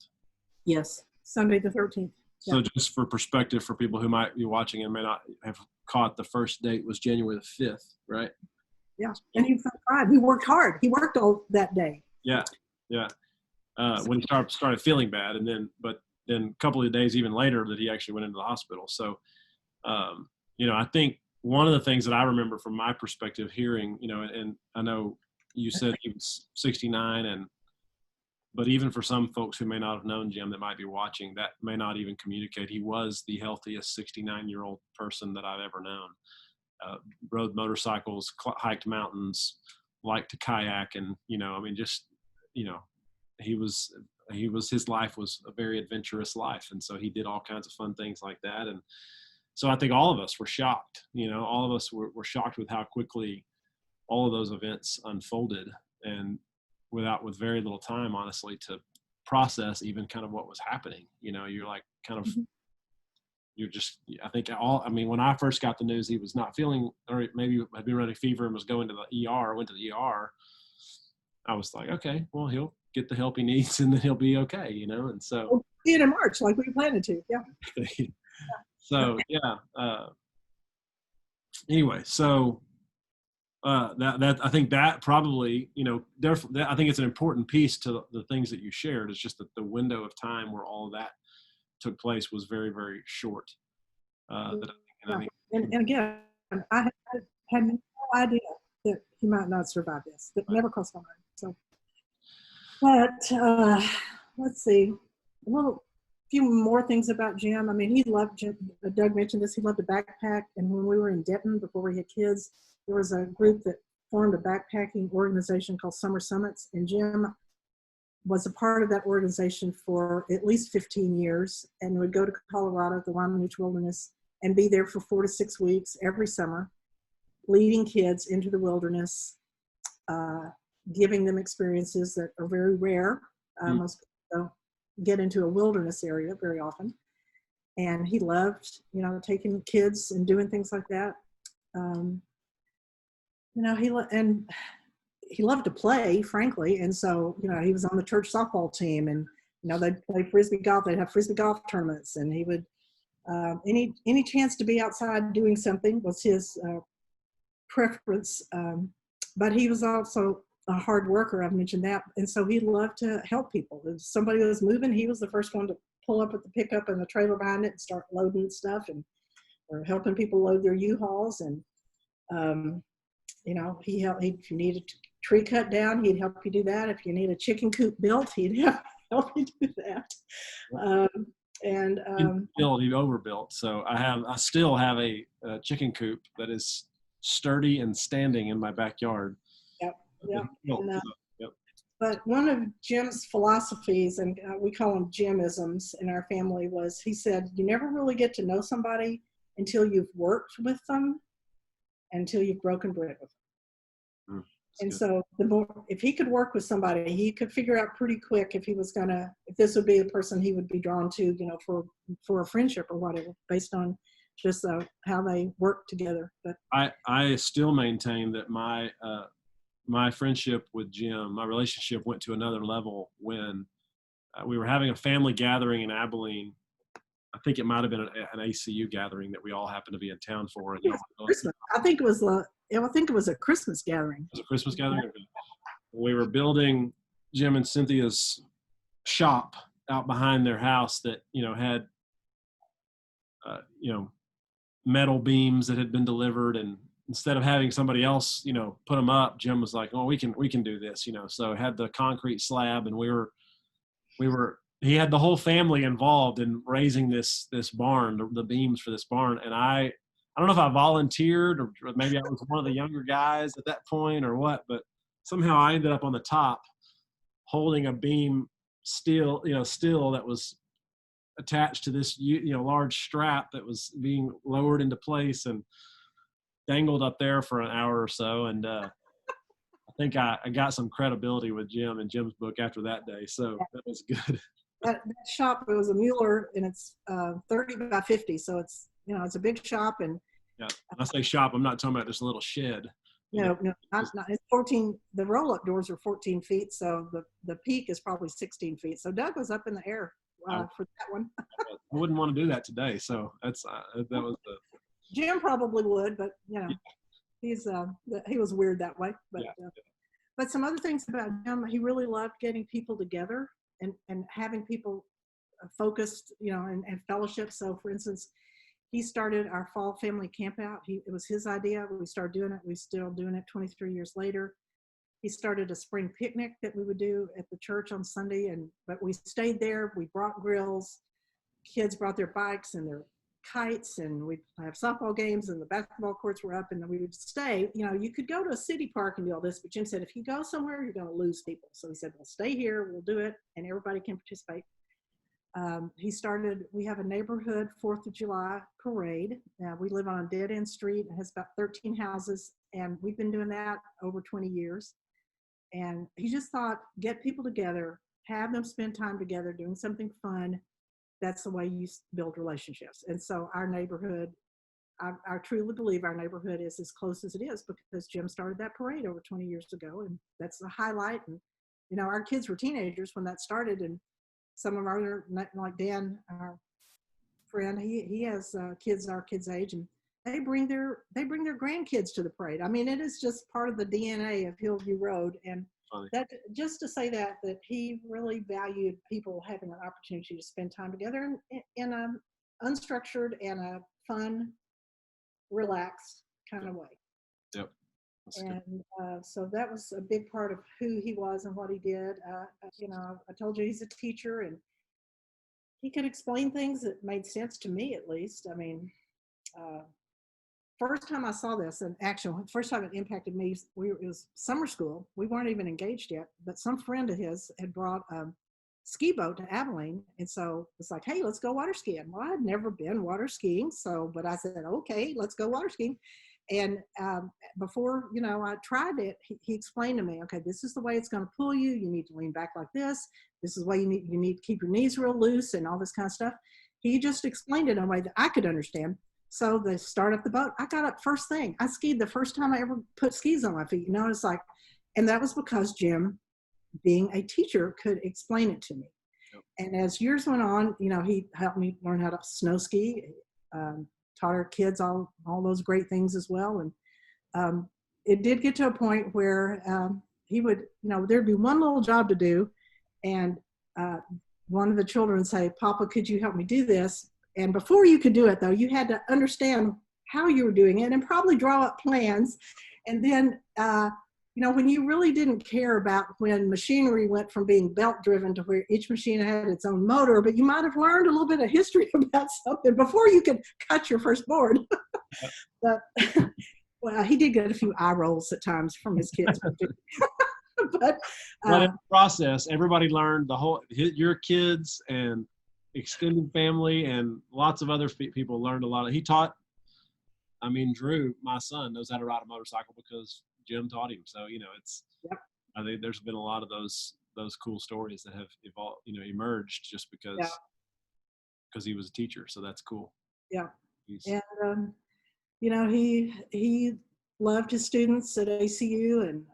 Yes. Sunday the 13th. So just for perspective for people who might be watching and may not have caught, the first date was January the 5th, right? Yeah. And he felt fine. He worked hard. He worked all that day. Yeah. Yeah. When he started feeling bad, and then a couple of days even later that he actually went into the hospital. So, I think one of the things that I remember from my perspective hearing, and I know you said he was 69, but even for some folks who may not have known Jim that might be watching, that may not even communicate. He was the healthiest 69-year-old person that I've ever known. Rode motorcycles, hiked mountains, liked to kayak, and his life was a very adventurous life, and so he did all kinds of fun things like that. And so I think all of us were shocked. All of us were shocked with how quickly all of those events unfolded, and with very little time, honestly, to process even kind of what was happening. You're like kind of, you're just, when I first got the news he was not feeling, or maybe had been running fever and was going to the ER, went to the ER, I was like, okay, well, he'll get the help he needs and then he'll be okay, and so. We'll see it in March like we planned to, yeah. So, yeah. Anyway, so that I think that probably, I think it's an important piece to the things that you shared. It's just that the window of time where all of that took place was very, very short. And again, I had no idea that he might not survive this. That never crossed my mind. So, but let's see, few more things about Jim. He loved Jim. Doug mentioned this. He loved to backpack, and when we were in Denton before we had kids, there was a group that formed a backpacking organization called Summer Summits, and Jim was a part of that organization for at least 15 years and would go to Colorado, the Wyoming Wilderness, and be there for 4 to 6 weeks every summer, leading kids into the wilderness, giving them experiences that are very rare. Most people don't get into a wilderness area very often. And he loved, taking kids and doing things like that. He loved to play, frankly. And so, he was on the church softball team, and, they'd play Frisbee golf. They'd have Frisbee golf tournaments, and he would, any chance to be outside doing something was his preference. But he was also a hard worker. I've mentioned that. And so he loved to help people. If somebody was moving, he was the first one to pull up with the pickup and the trailer behind it and start loading stuff, or helping people load their U-Hauls. And, he helped. If you need a tree cut down, he'd help you do that. If you need a chicken coop built, he'd help you do that. He overbuilt. So I still have a chicken coop that is sturdy and standing in my backyard. Yep. But one of Jim's philosophies, and we call them Jimisms in our family, was he said, you never really get to know somebody until you've worked with them, until you've broken bread with them. And good. So if he could work with somebody, he could figure out pretty quick if this would be the person he would be drawn to, for a friendship or whatever, based on just how they work together. But I still maintain that my friendship with Jim, my relationship went to another level when we were having a family gathering in Abilene. I think it might have been an ACU gathering that we all happened to be in town for. Christmas. I think it was a Christmas gathering. It was a Christmas gathering? We were building Jim and Cynthia's shop out behind their house that, had, metal beams that had been delivered, and instead of having somebody else, put them up, Jim was like, "Oh, we can do this," So had the concrete slab, and he had the whole family involved in raising this barn, the beams for this barn. And I don't know if I volunteered or maybe I was one of the younger guys at that point or what, but somehow I ended up on the top holding a beam steel that was attached to this, large strap that was being lowered into place and dangled up there for an hour or so. And I think I got some credibility with Jim in Jim's book after that day. So that was good. That shop, it was a Mueller, and it's 30 by 50. So it's, it's a big shop. And yeah, when I say shop, I'm not talking about just a little shed. No, not. It's 14. The roll-up doors are 14 feet. So the peak is probably 16 feet. So Doug was up in the air I, for that one. I wouldn't want to do that today. So that was the. Jim probably would, but Yeah. he was weird that way. But Yeah. but some other things about him, he really loved getting people together and having people focused, and fellowship. So, for instance, he started our fall family camp out. It was his idea. We started doing it. We're still doing it 23 years later. He started a spring picnic that we would do at the church on Sunday, but we stayed there. We brought grills. Kids brought their bikes and their kites, and we'd have softball games, and the basketball courts were up, and we would stay. You could go to a city park and do all this, but Jim said, if you go somewhere, you're going to lose people. So he said, well, stay here. We'll do it, and everybody can participate. We have a neighborhood 4th of July parade. We live on a dead-end street. It has about 13 houses, and we've been doing that over 20 years. And he just thought, get people together, have them spend time together doing something fun. That's the way you build relationships. And so our neighborhood, I truly believe our neighborhood is as close as it is because Jim started that parade over 20 years ago, and that's the highlight. And, our kids were teenagers when that started, and some of our, like Dan, our friend, he has kids our kids' age, and they bring their grandkids to the parade. I mean, it is just part of the DNA of Hillview Road. And Funny. that, just to say that he really valued people having an opportunity to spend time together in a unstructured and a fun, relaxed kind of way. Yep. And so that was a big part of who he was and what he did. I told you he's a teacher, and he could explain things that made sense to me, at least. I mean, first time I saw this in action, first time it impacted me, it was summer school. We weren't even engaged yet, but some friend of his had brought a ski boat to Abilene. And so it's like, hey, let's go water skiing. Well, I'd never been water skiing. But I said, okay, let's go water skiing. And before, I tried it, he explained to me, okay, this is the way it's going to pull you. You need to lean back like this. This is why you need to keep your knees real loose and all this kind of stuff. He just explained it in a way that I could understand. So they start up the boat. I got up first thing. I skied the first time I ever put skis on my feet. It's like, and that was because Jim, being a teacher, could explain it to me. Yep. And as years went on, he helped me learn how to snow ski, taught our kids all those great things as well. And it did get to a point where he would, there'd be one little job to do, and one of the children would say, Papa, could you help me do this? And before you could do it, though, you had to understand how you were doing it and probably draw up plans. And then, when you really didn't care about when machinery went from being belt driven to where each machine had its own motor, but you might have learned a little bit of history about something before you could cut your first board. But, well, he did get a few eye rolls at times from his kids. But in the process, everybody learned your kids and extended family and lots of other people learned a lot. He taught, Drew, my son, knows how to ride a motorcycle because Jim taught him. So, Yep. I think there's been a lot of those cool stories that have evolved, emerged just because he was a teacher. So that's cool. Yeah. And, he loved his students at ACU and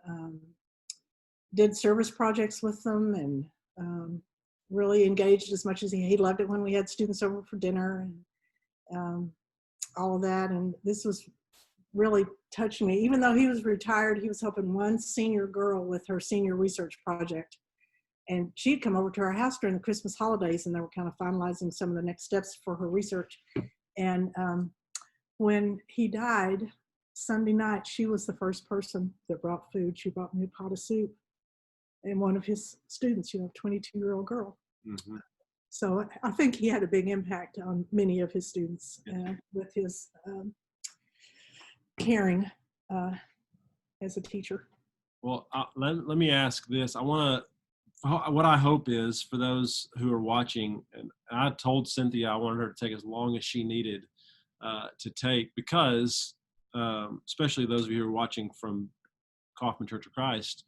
did service projects with them, and really engaged as much as he loved it when we had students over for dinner and all of that. And this was really touched me. Even though he was retired, he was helping one senior girl with her senior research project. And she'd come over to our house during the Christmas holidays, and they were kind of finalizing some of the next steps for her research. And when he died Sunday night, she was the first person that brought food. She brought me a pot of soup. And one of his students, 22-year-old girl. Mm-hmm. So I think he had a big impact on many of his students with his caring as a teacher. Well, let me ask this. What I hope is for those who are watching, and I told Cynthia I wanted her to take as long as she needed to take, because especially those of you who are watching from Kaufman Church of Christ,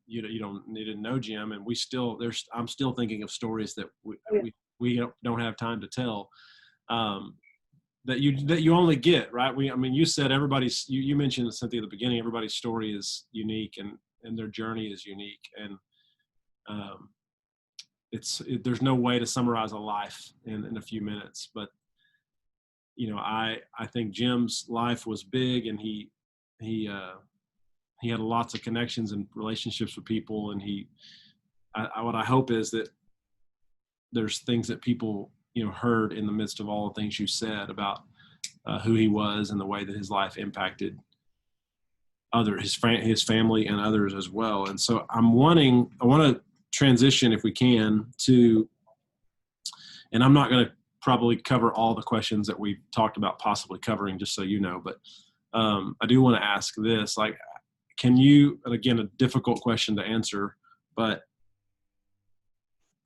you don't need to know Jim, and I'm still thinking of stories that we don't have time to tell, that you only get, right? You said you mentioned, Cynthia, at the beginning, everybody's story is unique and their journey is unique, and there's no way to summarize a life in a few minutes. But I think Jim's life was big, and he had lots of connections and relationships with people, and what I hope is that there's things that people heard in the midst of all the things you said about who he was and the way that his life impacted his family and others as well. And so I want to transition, if we can, to, and I'm not going to probably cover all the questions that we've talked about possibly covering, just so you know, but I do want to ask this, like, can you, and again, a difficult question to answer, but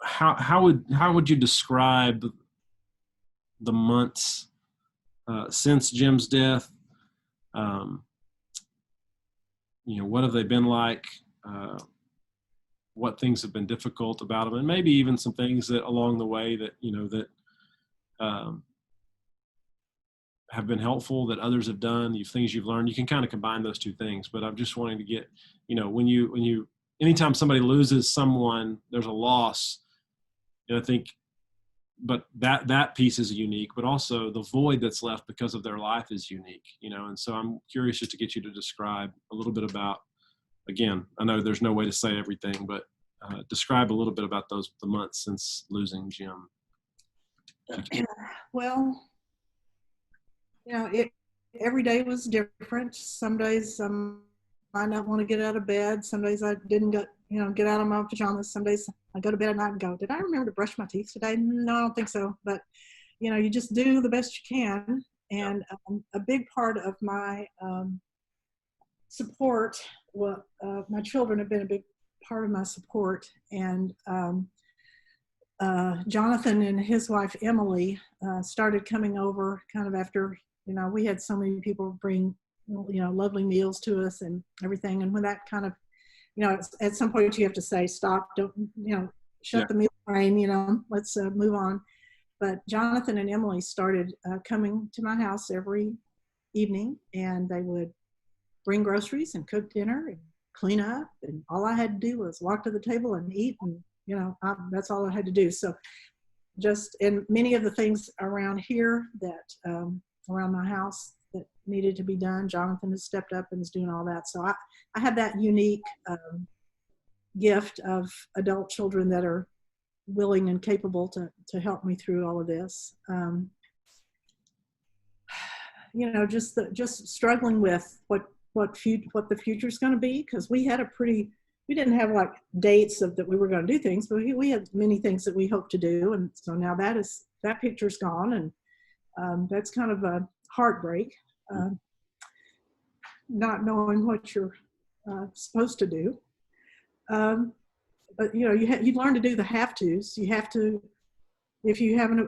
how would you describe the months since Jim's death? What have they been like? What things have been difficult about them, and maybe even some things that along the way that have been helpful that others have done. Things you've learned. You can kind of combine those two things. But I'm just wanting to get, anytime somebody loses someone, there's a loss. And I think, but that piece is unique, but also the void that's left because of their life is unique, and so I'm curious just to get you to describe a little bit about, again, I know there's no way to say everything, but describe a little bit about the months since losing Jim. Well, every day was different. Some days I might not want to get out of bed. Some days I didn't get out of my pajamas. Some days I go to bed at night and go, did I remember to brush my teeth today? No, I don't think so. But, you just do the best you can. And a big part of my support, my children have been a big part of my support. And Jonathan and his wife, Emily, started coming over kind of after, we had so many people bring, lovely meals to us and everything. And when that kind of, at some point you have to say, stop, don't, shut the meal train, let's move on. But Jonathan and Emily started coming to my house every evening, and they would bring groceries and cook dinner and clean up. And all I had to do was walk to the table and eat. And, that's all I had to do. So and many of the things around here that, around my house that needed to be done, Jonathan has stepped up and is doing all that. So I have that unique gift of adult children that are willing and capable to help me through all of this. Just struggling with what the future is going to be, because we didn't have like dates that we were going to do things, but we had many things that we hoped to do, and so now that picture's gone, and that's kind of a heartbreak, not knowing what you're supposed to do. But you learn to do the have-tos. You have to, if you have a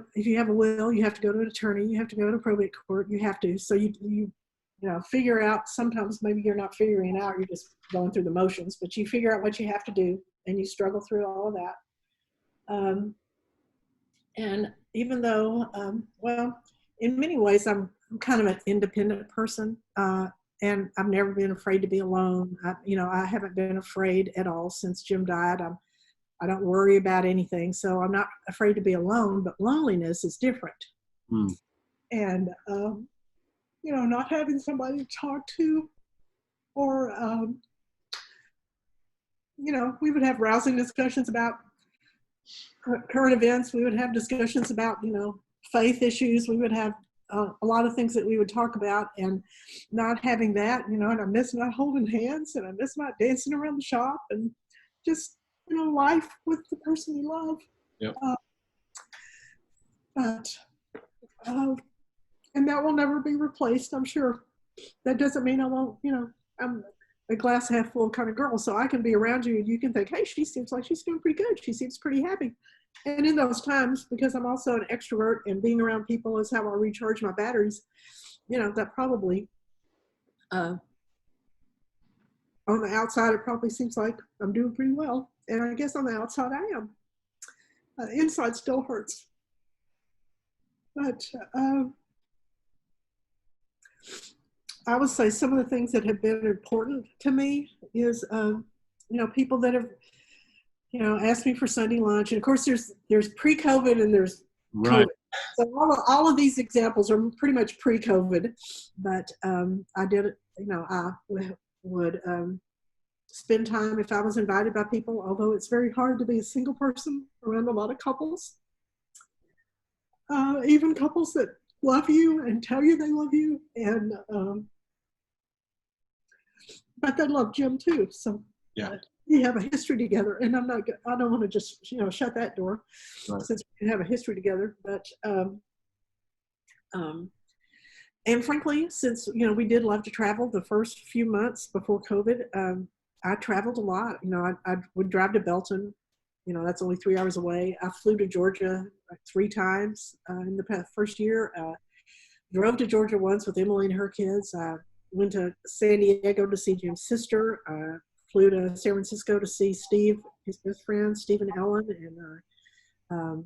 will, you have to go to an attorney. You have to go to probate court. You have to. So you figure out. Sometimes maybe you're not figuring it out. You're just going through the motions. But you figure out what you have to do, and you struggle through all of that. And even though, in many ways, I'm kind of an independent person. And I've never been afraid to be alone. I haven't been afraid at all since Jim died. I don't worry about anything, so I'm not afraid to be alone. But loneliness is different, and not having somebody to talk to, or we would have rousing discussions about current events. We would have discussions about faith issues. We would have a lot of things that we would talk about, and not having that, and I miss not holding hands, and I miss not dancing around the shop, and just, life with the person you love. Yep. And that will never be replaced, I'm sure. That doesn't mean I won't, I'm a glass half full kind of girl, so I can be around you and you can think, hey, she seems like she's doing pretty good. She seems pretty happy. And in those times, because I'm also an extrovert and being around people is how I recharge my batteries, that probably, on the outside, it probably seems like I'm doing pretty well. And I guess on the outside I am. Inside still hurts. But I would say some of the things that have been important to me is, people that have, asked me for Sunday lunch. And of course, there's pre-COVID and there's Right. COVID. So all of these examples are pretty much pre-COVID. But I did, I would spend time if I was invited by people, although it's very hard to be a single person around a lot of couples. Even couples that love you and tell you they love you. And but they love Jim too. So Yeah. we have a history together, and I don't want to just, shut that door, Right. since we have a history together. But, and frankly, since, we did love to travel the first few months before COVID, I traveled a lot. I would drive to Belton, that's only 3 hours away. I flew to Georgia like 3 times in the first year. Drove to Georgia once with Emily and her kids. I went to San Diego to see Jim's sister. Flew to San Francisco to see Steve, his best friend, Steve and Ellen, and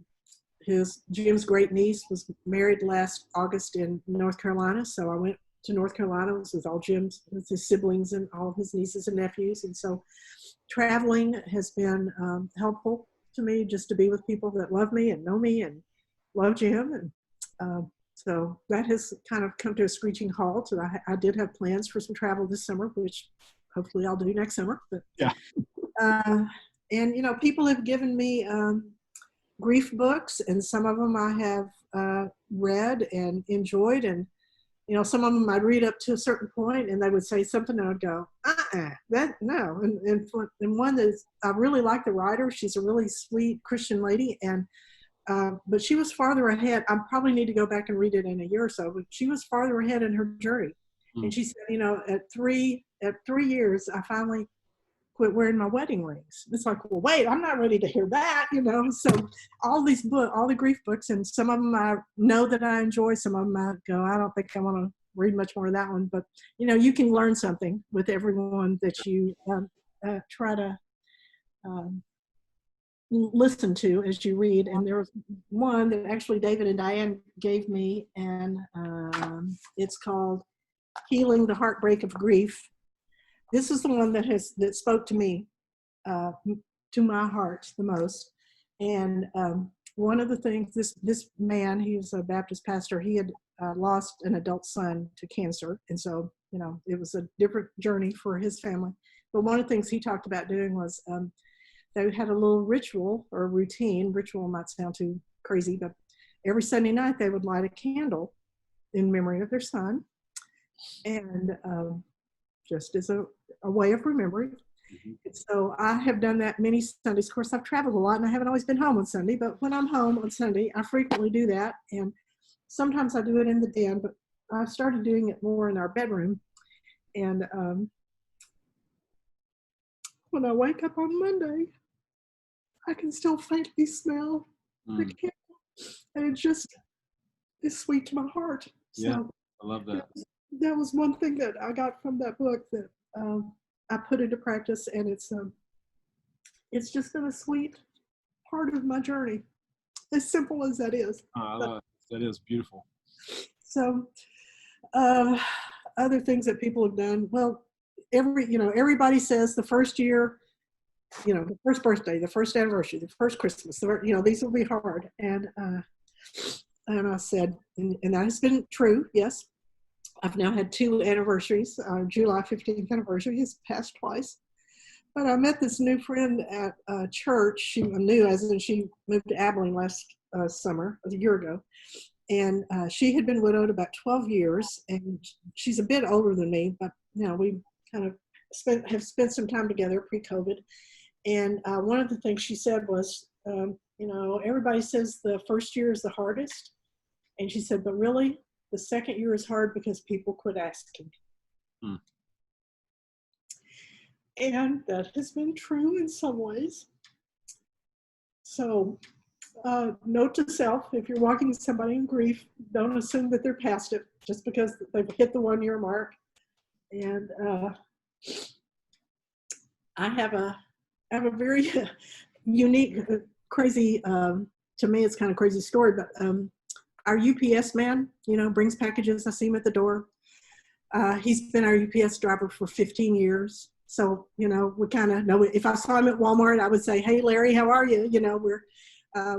Jim's great niece was married last August in North Carolina. So I went to North Carolina with with his siblings and all of his nieces and nephews. And so traveling has been helpful to me, just to be with people that love me and know me and love Jim. And so that has kind of come to a screeching halt. And I did have plans for some travel this summer, which hopefully I'll do next summer. But, Yeah. And, people have given me grief books, and some of them I have read and enjoyed. And, some of them I'd read up to a certain point, and they would say something, and I'd go, that, no. And one that I really like the writer. She's a really sweet Christian lady, and but she was farther ahead. I probably need to go back and read it in a year or so, but she was farther ahead in her journey. And she said, at 3 years, I finally quit wearing my wedding rings. It's like, well, wait, I'm not ready to hear that, So all these books, all the grief books, and some of them I know that I enjoy. Some of them I go, I don't think I want to read much more of that one. But, you can learn something with everyone that you try to listen to as you read. And there was one that actually David and Diane gave me, and it's called Healing the Heartbreak of Grief. This is the one that spoke to me, to my heart the most. And one of the things, this man, he was a Baptist pastor, he had lost an adult son to cancer. And so, it was a different journey for his family. But one of the things he talked about doing was they had a little ritual or routine. Ritual might sound too crazy, but every Sunday night they would light a candle in memory of their son. And just as a way of remembering. Mm-hmm. So I have done that many Sundays. Of course, I've traveled a lot, and I haven't always been home on Sunday, but when I'm home on Sunday, I frequently do that. And sometimes I do it in the den, but I started doing it more in our bedroom. And when I wake up on Monday, I can still faintly smell the candle. And it just is sweet to my heart. Yeah, so I love that. That was one thing that I got from that book that I put into practice, and it's just been a sweet part of my journey, as simple as that is. I love it. That is beautiful. So, other things that people have done. Well, everybody says the first year, the first birthday, the first anniversary, the first Christmas, these will be hard. And I said, and that has been true. Yes. I've now had 2 anniversaries. July 15th anniversary has passed twice. But I met this new friend at church. She knew, as in she moved to Abilene last summer, a year ago. And she had been widowed about 12 years. And she's a bit older than me, but we kind of have spent some time together pre-COVID. And one of the things she said was, everybody says the first year is the hardest. And she said, but really, the second year is hard because people quit asking. And that has been true in some ways. So note to self, if you're walking with somebody in grief, don't assume that they're past it just because they've hit the 1-year mark. And I have a very unique, crazy, to me it's kind of crazy story, but our UPS man, brings packages. I see him at the door. He's been our UPS driver for 15 years. So, we kind of know, if I saw him at Walmart, I would say, "Hey, Larry, how are you?"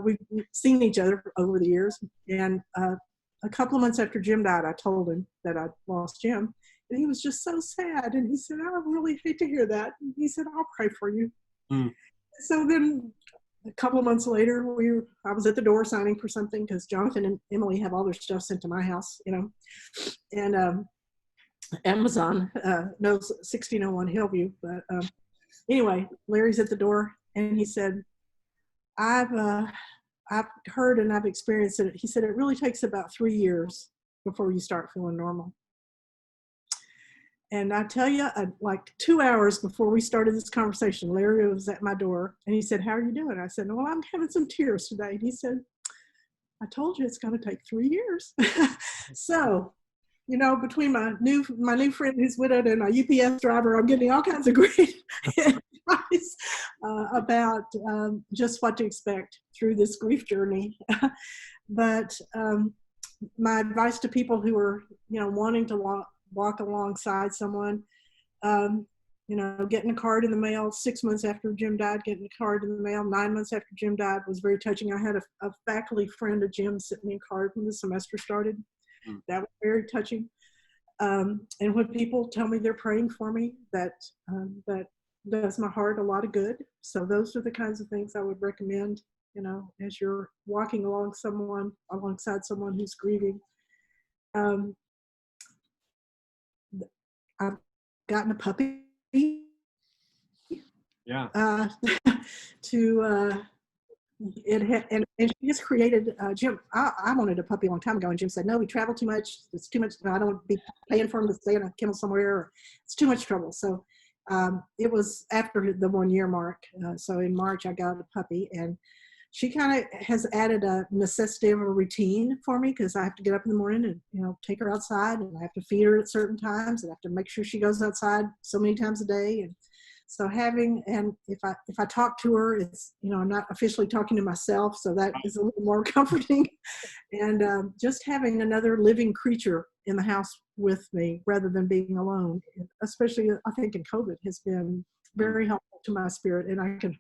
We've seen each other over the years. And a couple of months after Jim died, I told him that I'd lost Jim. And he was just so sad. And he said, "I really hate to hear that." And he said, "I'll pray for you." Mm. So then a couple of months later, I was at the door signing for something because Jonathan and Emily have all their stuff sent to my house, and Amazon knows 1601 Hillview. But anyway, Larry's at the door and he said, I've heard and I've experienced it. He said, it really takes about 3 years before you start feeling normal. And I tell you, like 2 hours before we started this conversation, Larry was at my door and he said, "How are you doing?" I said, "Well, I'm having some tears today." And he said, "I told you it's going to take 3 years." So, between my new friend who's widowed and my UPS driver, I'm getting all kinds of great advice about just what to expect through this grief journey. But my advice to people who are, wanting to walk alongside someone, getting a card in the mail 6 months after Jim died, getting a card in the mail 9 months after Jim died was very touching. I had a faculty friend of Jim sent me a card when the semester started. That was very touching. And when people tell me they're praying for me, that does my heart a lot of good. So those are the kinds of things I would recommend, as you're walking alongside someone who's grieving. I've gotten a puppy. Yeah. And she has created Jim. I wanted a puppy a long time ago, and Jim said, "No, we travel too much. It's too much. I don't want to be paying for him to stay in a kennel somewhere. Or it's too much trouble." So it was after the 1 year mark. So in March, I got a puppy, and she kind of has added a necessity of a routine for me because I have to get up in the morning and take her outside, and I have to feed her at certain times, and I have to make sure she goes outside so many times a day. And so if I talk to her, it's, I'm not officially talking to myself, so that is a little more comforting. And just having another living creature in the house with me rather than being alone, especially I think in COVID, has been very helpful to my spirit. And I can,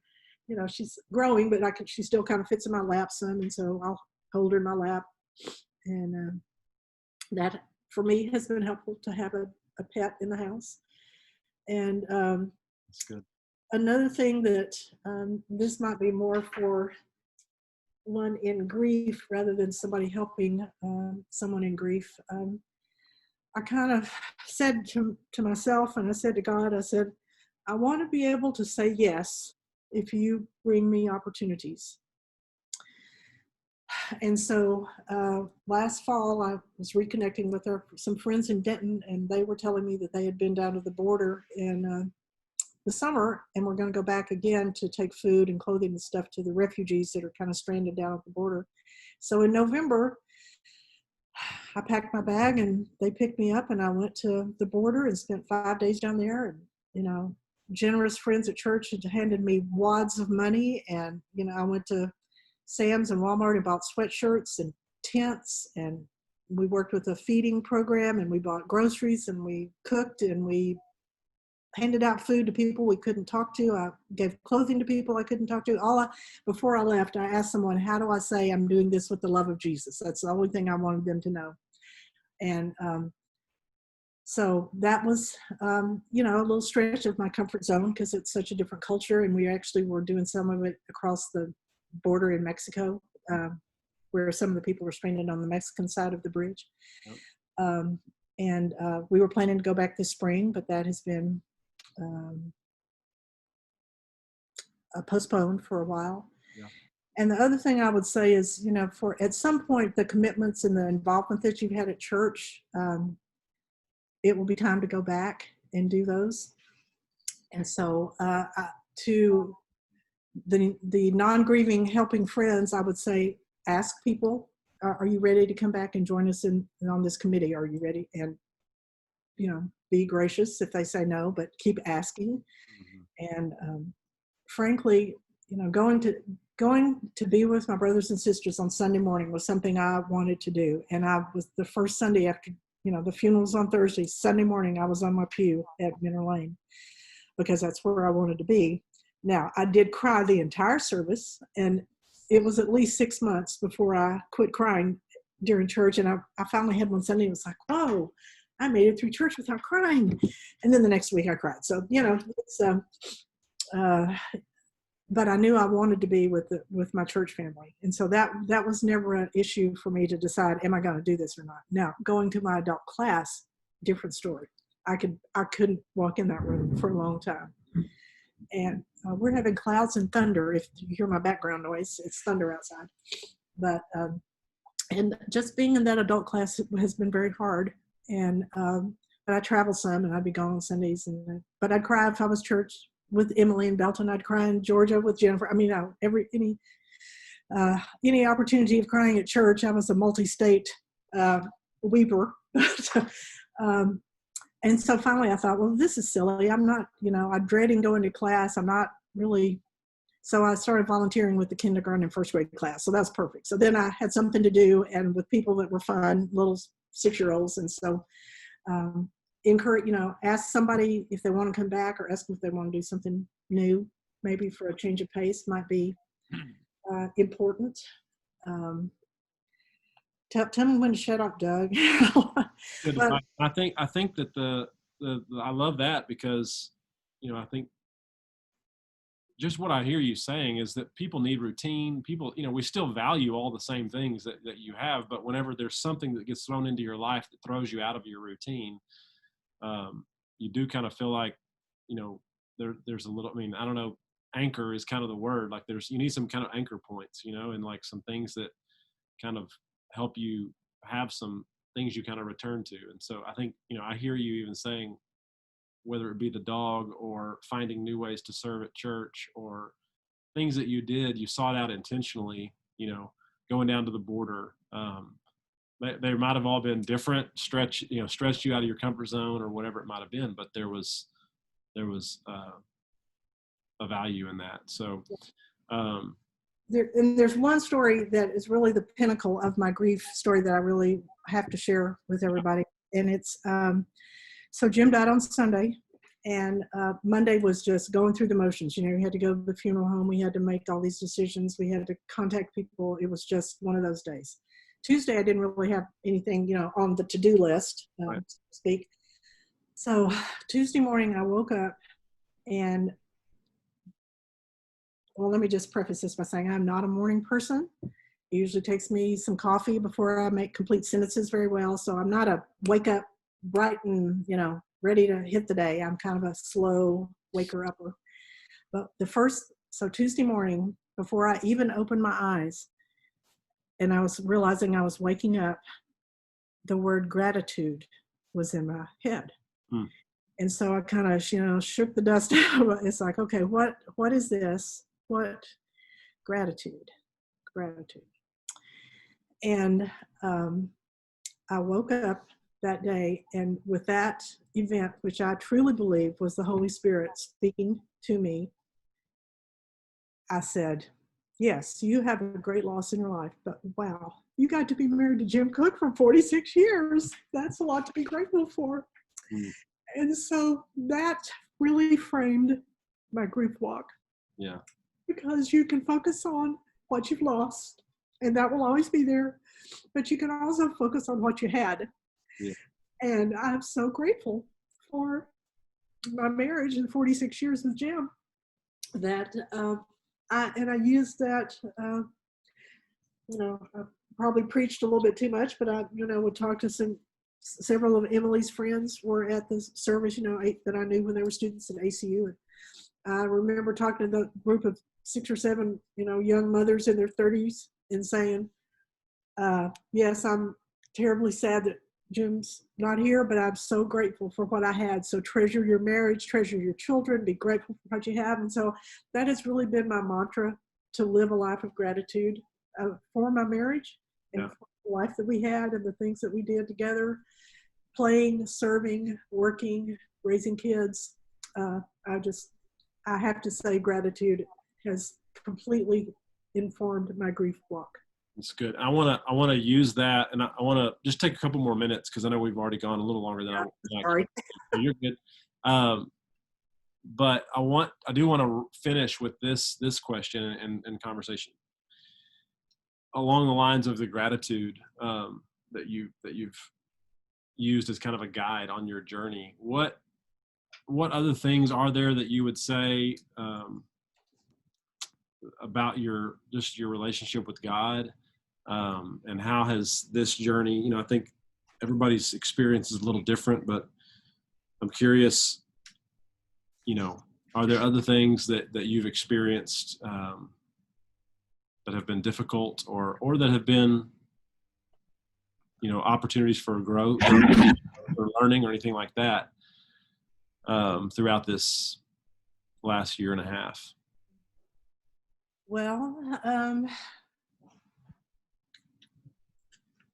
she's growing, but she still kind of fits in my lap some, and so I'll hold her in my lap. And that for me has been helpful to have a pet in the house. And that's good. Another thing that this might be more for one in grief rather than somebody helping someone in grief. I kind of said to myself, and I said to God, I said, I want to be able to say yes if you bring me opportunities. And so last fall, I was reconnecting with some friends in Denton, and they were telling me that they had been down to the border in the summer, and we're going to go back again to take food and clothing and stuff to the refugees that are kind of stranded down at the border. So in November, I packed my bag and they picked me up, and I went to the border and spent 5 days down there. And, generous friends at church had handed me wads of money. And, I went to Sam's and Walmart and bought sweatshirts and tents, and we worked with a feeding program, and we bought groceries, and we cooked, and we handed out food to people we couldn't talk to. I gave clothing to people I couldn't talk to. Before I left, I asked someone, how do I say I'm doing this with the love of Jesus? That's the only thing I wanted them to know. And so that was, a little stretch of my comfort zone because it's such a different culture. And we actually were doing some of it across the border in Mexico, where some of the people were stranded on the Mexican side of the bridge. Yep. And we were planning to go back this spring, but that has been postponed for a while. Yeah. And the other thing I would say is, for at some point, the commitments and the involvement that you've had at church, it will be time to go back and do those. And so to the non-grieving helping friends, I would say, ask people, are you ready to come back and join us on this committee? Are you ready? And, be gracious if they say no, but keep asking. Mm-hmm. And frankly, going to be with my brothers and sisters on Sunday morning was something I wanted to do. And I was the first Sunday after, the funeral was on Thursday, Sunday morning, I was on my pew at Minter Lane. because that's where I wanted to be. Now, I did cry the entire service, and it was at least 6 months before I quit crying during church. And I finally had one Sunday and was like, whoa, I made it through church without crying. And then the next week I cried. So, it's, but I knew I wanted to be with my church family. And so that was never an issue for me to decide, am I going to do this or not? Now, going to my adult class, different story. I couldn't walk in that room for a long time. And we're having clouds and thunder. If you hear my background noise, it's thunder outside. But and just being in that adult class has been very hard. And but I travel some, and I'd be gone on Sundays. But I'd cry if I was church with Emily in Belton. I'd cry in Georgia with Jennifer. I mean, any opportunity of crying at church. I was a multi-state weeper. And so finally I thought, well, this is silly. I'm not, I'm dreading going to class. I'm not really. So I started volunteering with the kindergarten and first grade class. So that's perfect. So then I had something to do, and with people that were fun, little 6-year-olds. And so encourage, ask somebody if they want to come back, or ask them if they want to do something new, maybe for a change of pace might be important. Tell me when to shut up, Doug. But, I think that I love that, because, I think just what I hear you saying is that people need routine. People, we still value all the same things that you have, but whenever there's something that gets thrown into your life that throws you out of your routine, you do kind of feel like, there's a little, I don't know, anchor is kind of the word. Like you need some kind of anchor points, and like some things that kind of help you have some things you kind of return to. And so I think, I hear you even saying, whether it be the dog or finding new ways to serve at church, or things that you sought out intentionally, going down to the border. They might have all been different, stretched you out of your comfort zone or whatever it might have been, but there was a value in that. So, there's one story that is really the pinnacle of my grief story that I really have to share with everybody. And it's, so Jim died on Sunday, and Monday was just going through the motions. We had to go to the funeral home. We had to make all these decisions. We had to contact people. It was just one of those days. Tuesday, I didn't really have anything, on the to-do list, right, so to speak. So Tuesday morning, I woke up, and, well, let me just preface this by saying I'm not a morning person. It usually takes me some coffee before I make complete sentences very well. So I'm not a wake up bright and, ready to hit the day. I'm kind of a slow waker-upper. But so Tuesday morning, before I even opened my eyes, and I was realizing I was waking up, the word gratitude was in my head. And so I kind of, shook the dust out. It's like, okay, what is this? What? Gratitude. And I woke up that day, and with that event, which I truly believe was the Holy Spirit speaking to me, I said, yes, you have a great loss in your life, but wow, you got to be married to Jim Cooke for 46 years. That's a lot to be grateful for. And so that really framed my grief walk. Yeah. Because you can focus on what you've lost, and that will always be there, but you can also focus on what you had. Yeah. And I'm so grateful for my marriage and 46 years with Jim that I used that, I probably preached a little bit too much, but I, would talk to several of Emily's friends were at the service, that I knew when they were students at ACU. And I remember talking to the group of 6 or 7, young mothers in their 30s and saying, yes, I'm terribly sad that Jim's not here, but I'm so grateful for what I had. So treasure your marriage, treasure your children, be grateful for what you have. And so that has really been my mantra, to live a life of gratitude for my marriage and for the life that we had and the things that we did together, playing, serving, working, raising kids. I have to say gratitude has completely informed my grief walk. That's good. I want to use that, and I want to just take a couple more minutes, because I know we've already gone a little longer than I. Sorry. You're good. but I do want to finish with this question and conversation along the lines of the gratitude that you've used as kind of a guide on your journey. What other things are there that you would say about your relationship with God, and how has this journey? I think everybody's experience is a little different, but I'm curious. Are there other things that you've experienced that have been difficult, or that have been opportunities for growth or learning or anything like that throughout this last year and a half? Well,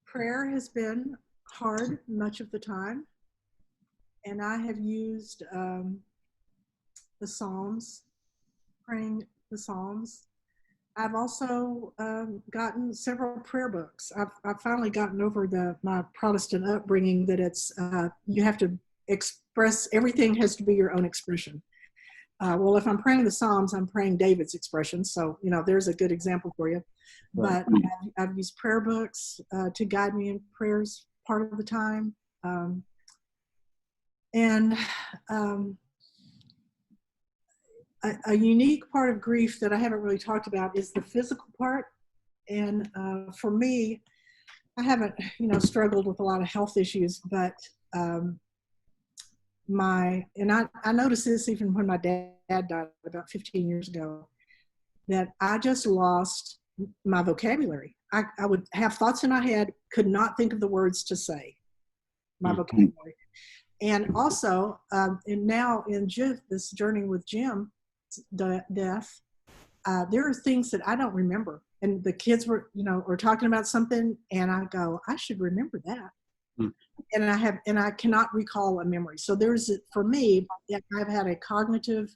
prayer has been hard much of the time, and I have used the Psalms, praying the Psalms. I've also gotten several prayer books. I've finally gotten over my Protestant upbringing that it's you have to express, everything has to be your own expression. Well, if I'm praying the Psalms, I'm praying David's expression. So, there's a good example for you. But I've used prayer books to guide me in prayers part of the time. A unique part of grief that I haven't really talked about is the physical part. And for me, I haven't, struggled with a lot of health issues, but I noticed this even when my dad died about 15 years ago, that I just lost my vocabulary. I would have thoughts in my head, could not think of the words to say, my vocabulary. And also, and now in this journey with Jim's death, there are things that I don't remember. And the kids were talking about something, and I go, I should remember that. And I cannot recall a memory. So for me, I've had a cognitive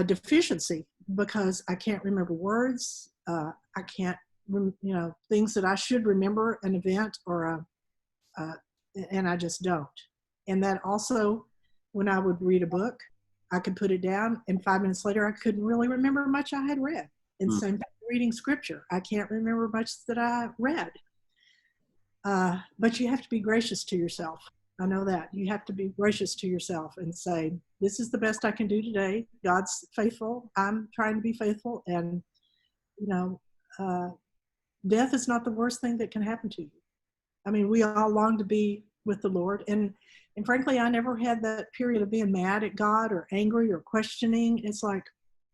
deficiency because I can't remember words. I can't, things that I should remember, an event and I just don't. And that also, when I would read a book, I could put it down, and 5 minutes later, I couldn't really remember much I had read. And same thing reading scripture. I can't remember much that I read. But you have to be gracious to yourself. I know that. You have to be gracious to yourself and say, this is the best I can do today. God's faithful. I'm trying to be faithful. And, death is not the worst thing that can happen to you. I mean, we all long to be with the Lord. And frankly, I never had that period of being mad at God or angry or questioning. It's like,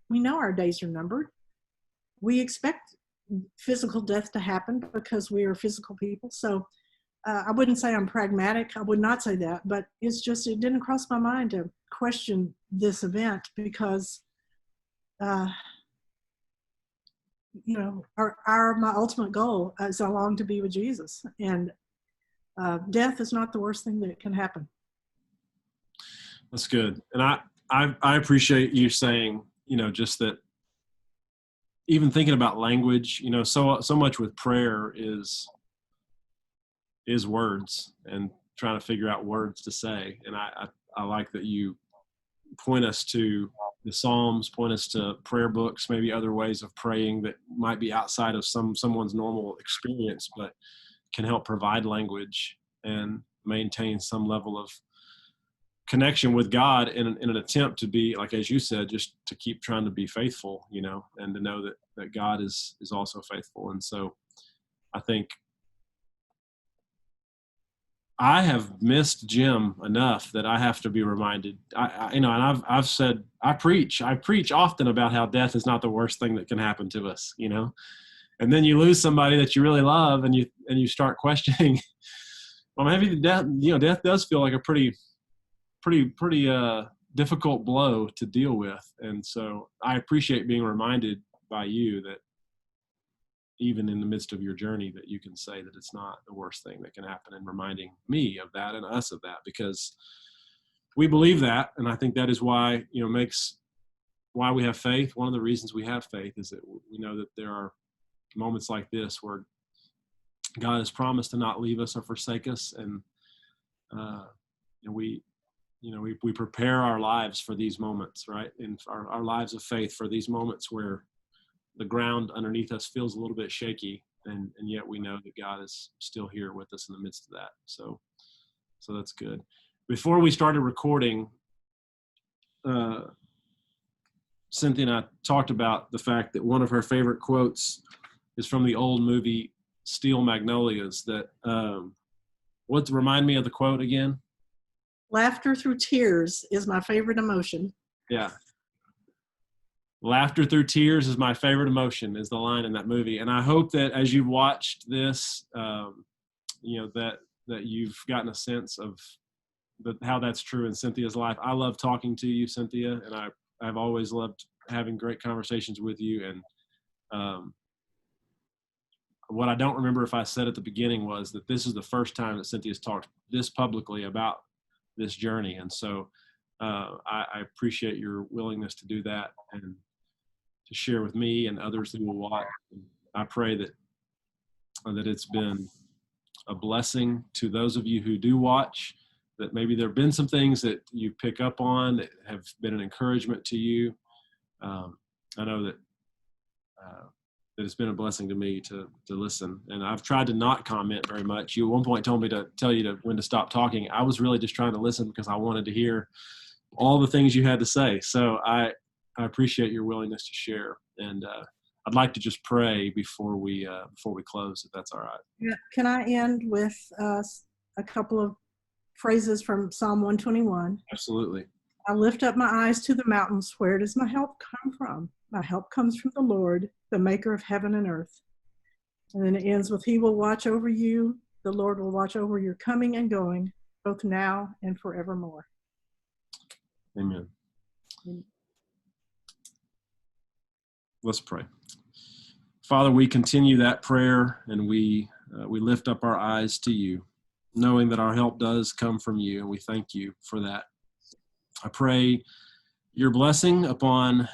we know our days are numbered. We expect physical death to happen because we are physical people. So I wouldn't say I'm pragmatic. I would not say that, but it didn't cross my mind to question this event because, my ultimate goal is I long to be with Jesus, and death is not the worst thing that can happen. That's good. And I appreciate you saying, just that, even thinking about language, so much with prayer is words and trying to figure out words to say. And I like that you point us to the Psalms, point us to prayer books, maybe other ways of praying that might be outside of someone's normal experience, but can help provide language and maintain some level of connection with God in an attempt to be, like, as you said, just to keep trying to be faithful, and to know that God is also faithful. And so I think I have missed Jim enough that I have to be reminded. And I've said, I preach often about how death is not the worst thing that can happen to us, and then you lose somebody that you really love, and you start questioning. Well, maybe death does feel like a pretty difficult blow to deal with. And so I appreciate being reminded by you that even in the midst of your journey, that you can say that it's not the worst thing that can happen, and reminding me of that and us of that, because we believe that. And I think that is why, makes why we have faith. One of the reasons we have faith is that we know that there are moments like this where God has promised to not leave us or forsake us. And we we prepare our lives for these moments, right? And our lives of faith for these moments where the ground underneath us feels a little bit shaky, and yet we know that God is still here with us in the midst of that. So that's good. Before we started recording, Cynthia and I talked about the fact that one of her favorite quotes is from the old movie Steel Magnolias. That remind me of the quote again? Laughter through tears is my favorite emotion. Yeah. Laughter through tears is my favorite emotion is the line in that movie. And I hope that as you've watched this, that you've gotten a sense of how that's true in Cynthia's life. I love talking to you, Cynthia, and I've always loved having great conversations with you. And what I don't remember if I said at the beginning was that this is the first time that Cynthia's talked this publicly about this journey. And so I appreciate your willingness to do that and to share with me and others who will watch. And I pray that it's been a blessing to those of you who do watch, that maybe there have been some things that you pick up on that have been an encouragement to you. I know that it's been a blessing to me to listen. And I've tried to not comment very much. You at one point told me to tell you when to stop talking. I was really just trying to listen because I wanted to hear all the things you had to say. So I appreciate your willingness to share. And I'd like to just pray before we close, if that's all right. Yeah. Can I end with a couple of phrases from Psalm 121? Absolutely. I lift up my eyes to the mountains. Where does my help come from? My help comes from the Lord, the maker of heaven and earth. And then it ends with, He will watch over you. The Lord will watch over your coming and going, both now and forevermore. Amen. Let's pray. Father, we continue that prayer, and we lift up our eyes to you, knowing that our help does come from you, and we thank you for that. I pray your blessing upon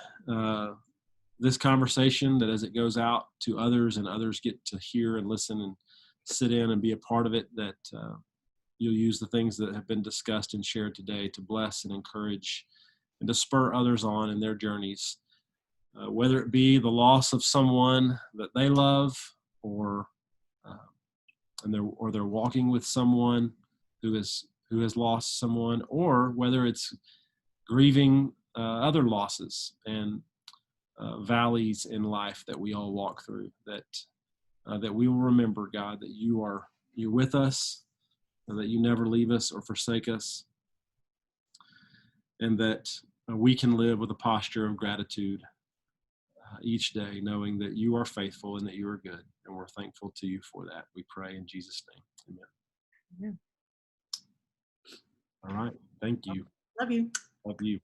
this conversation, that as it goes out to others and others get to hear and listen and sit in and be a part of it, that you'll use the things that have been discussed and shared today to bless and encourage and to spur others on in their journeys, whether it be the loss of someone that they love, or they're walking with someone who has lost someone, or whether it's grieving other losses and valleys in life that we all walk through, that we will remember, God, that you're with us, and that you never leave us or forsake us, and that we can live with a posture of gratitude each day, knowing that you are faithful and that you are good, and we're thankful to you for that. We pray in Jesus' name. Amen. Yeah. All right. Thank you. Love you. Love you.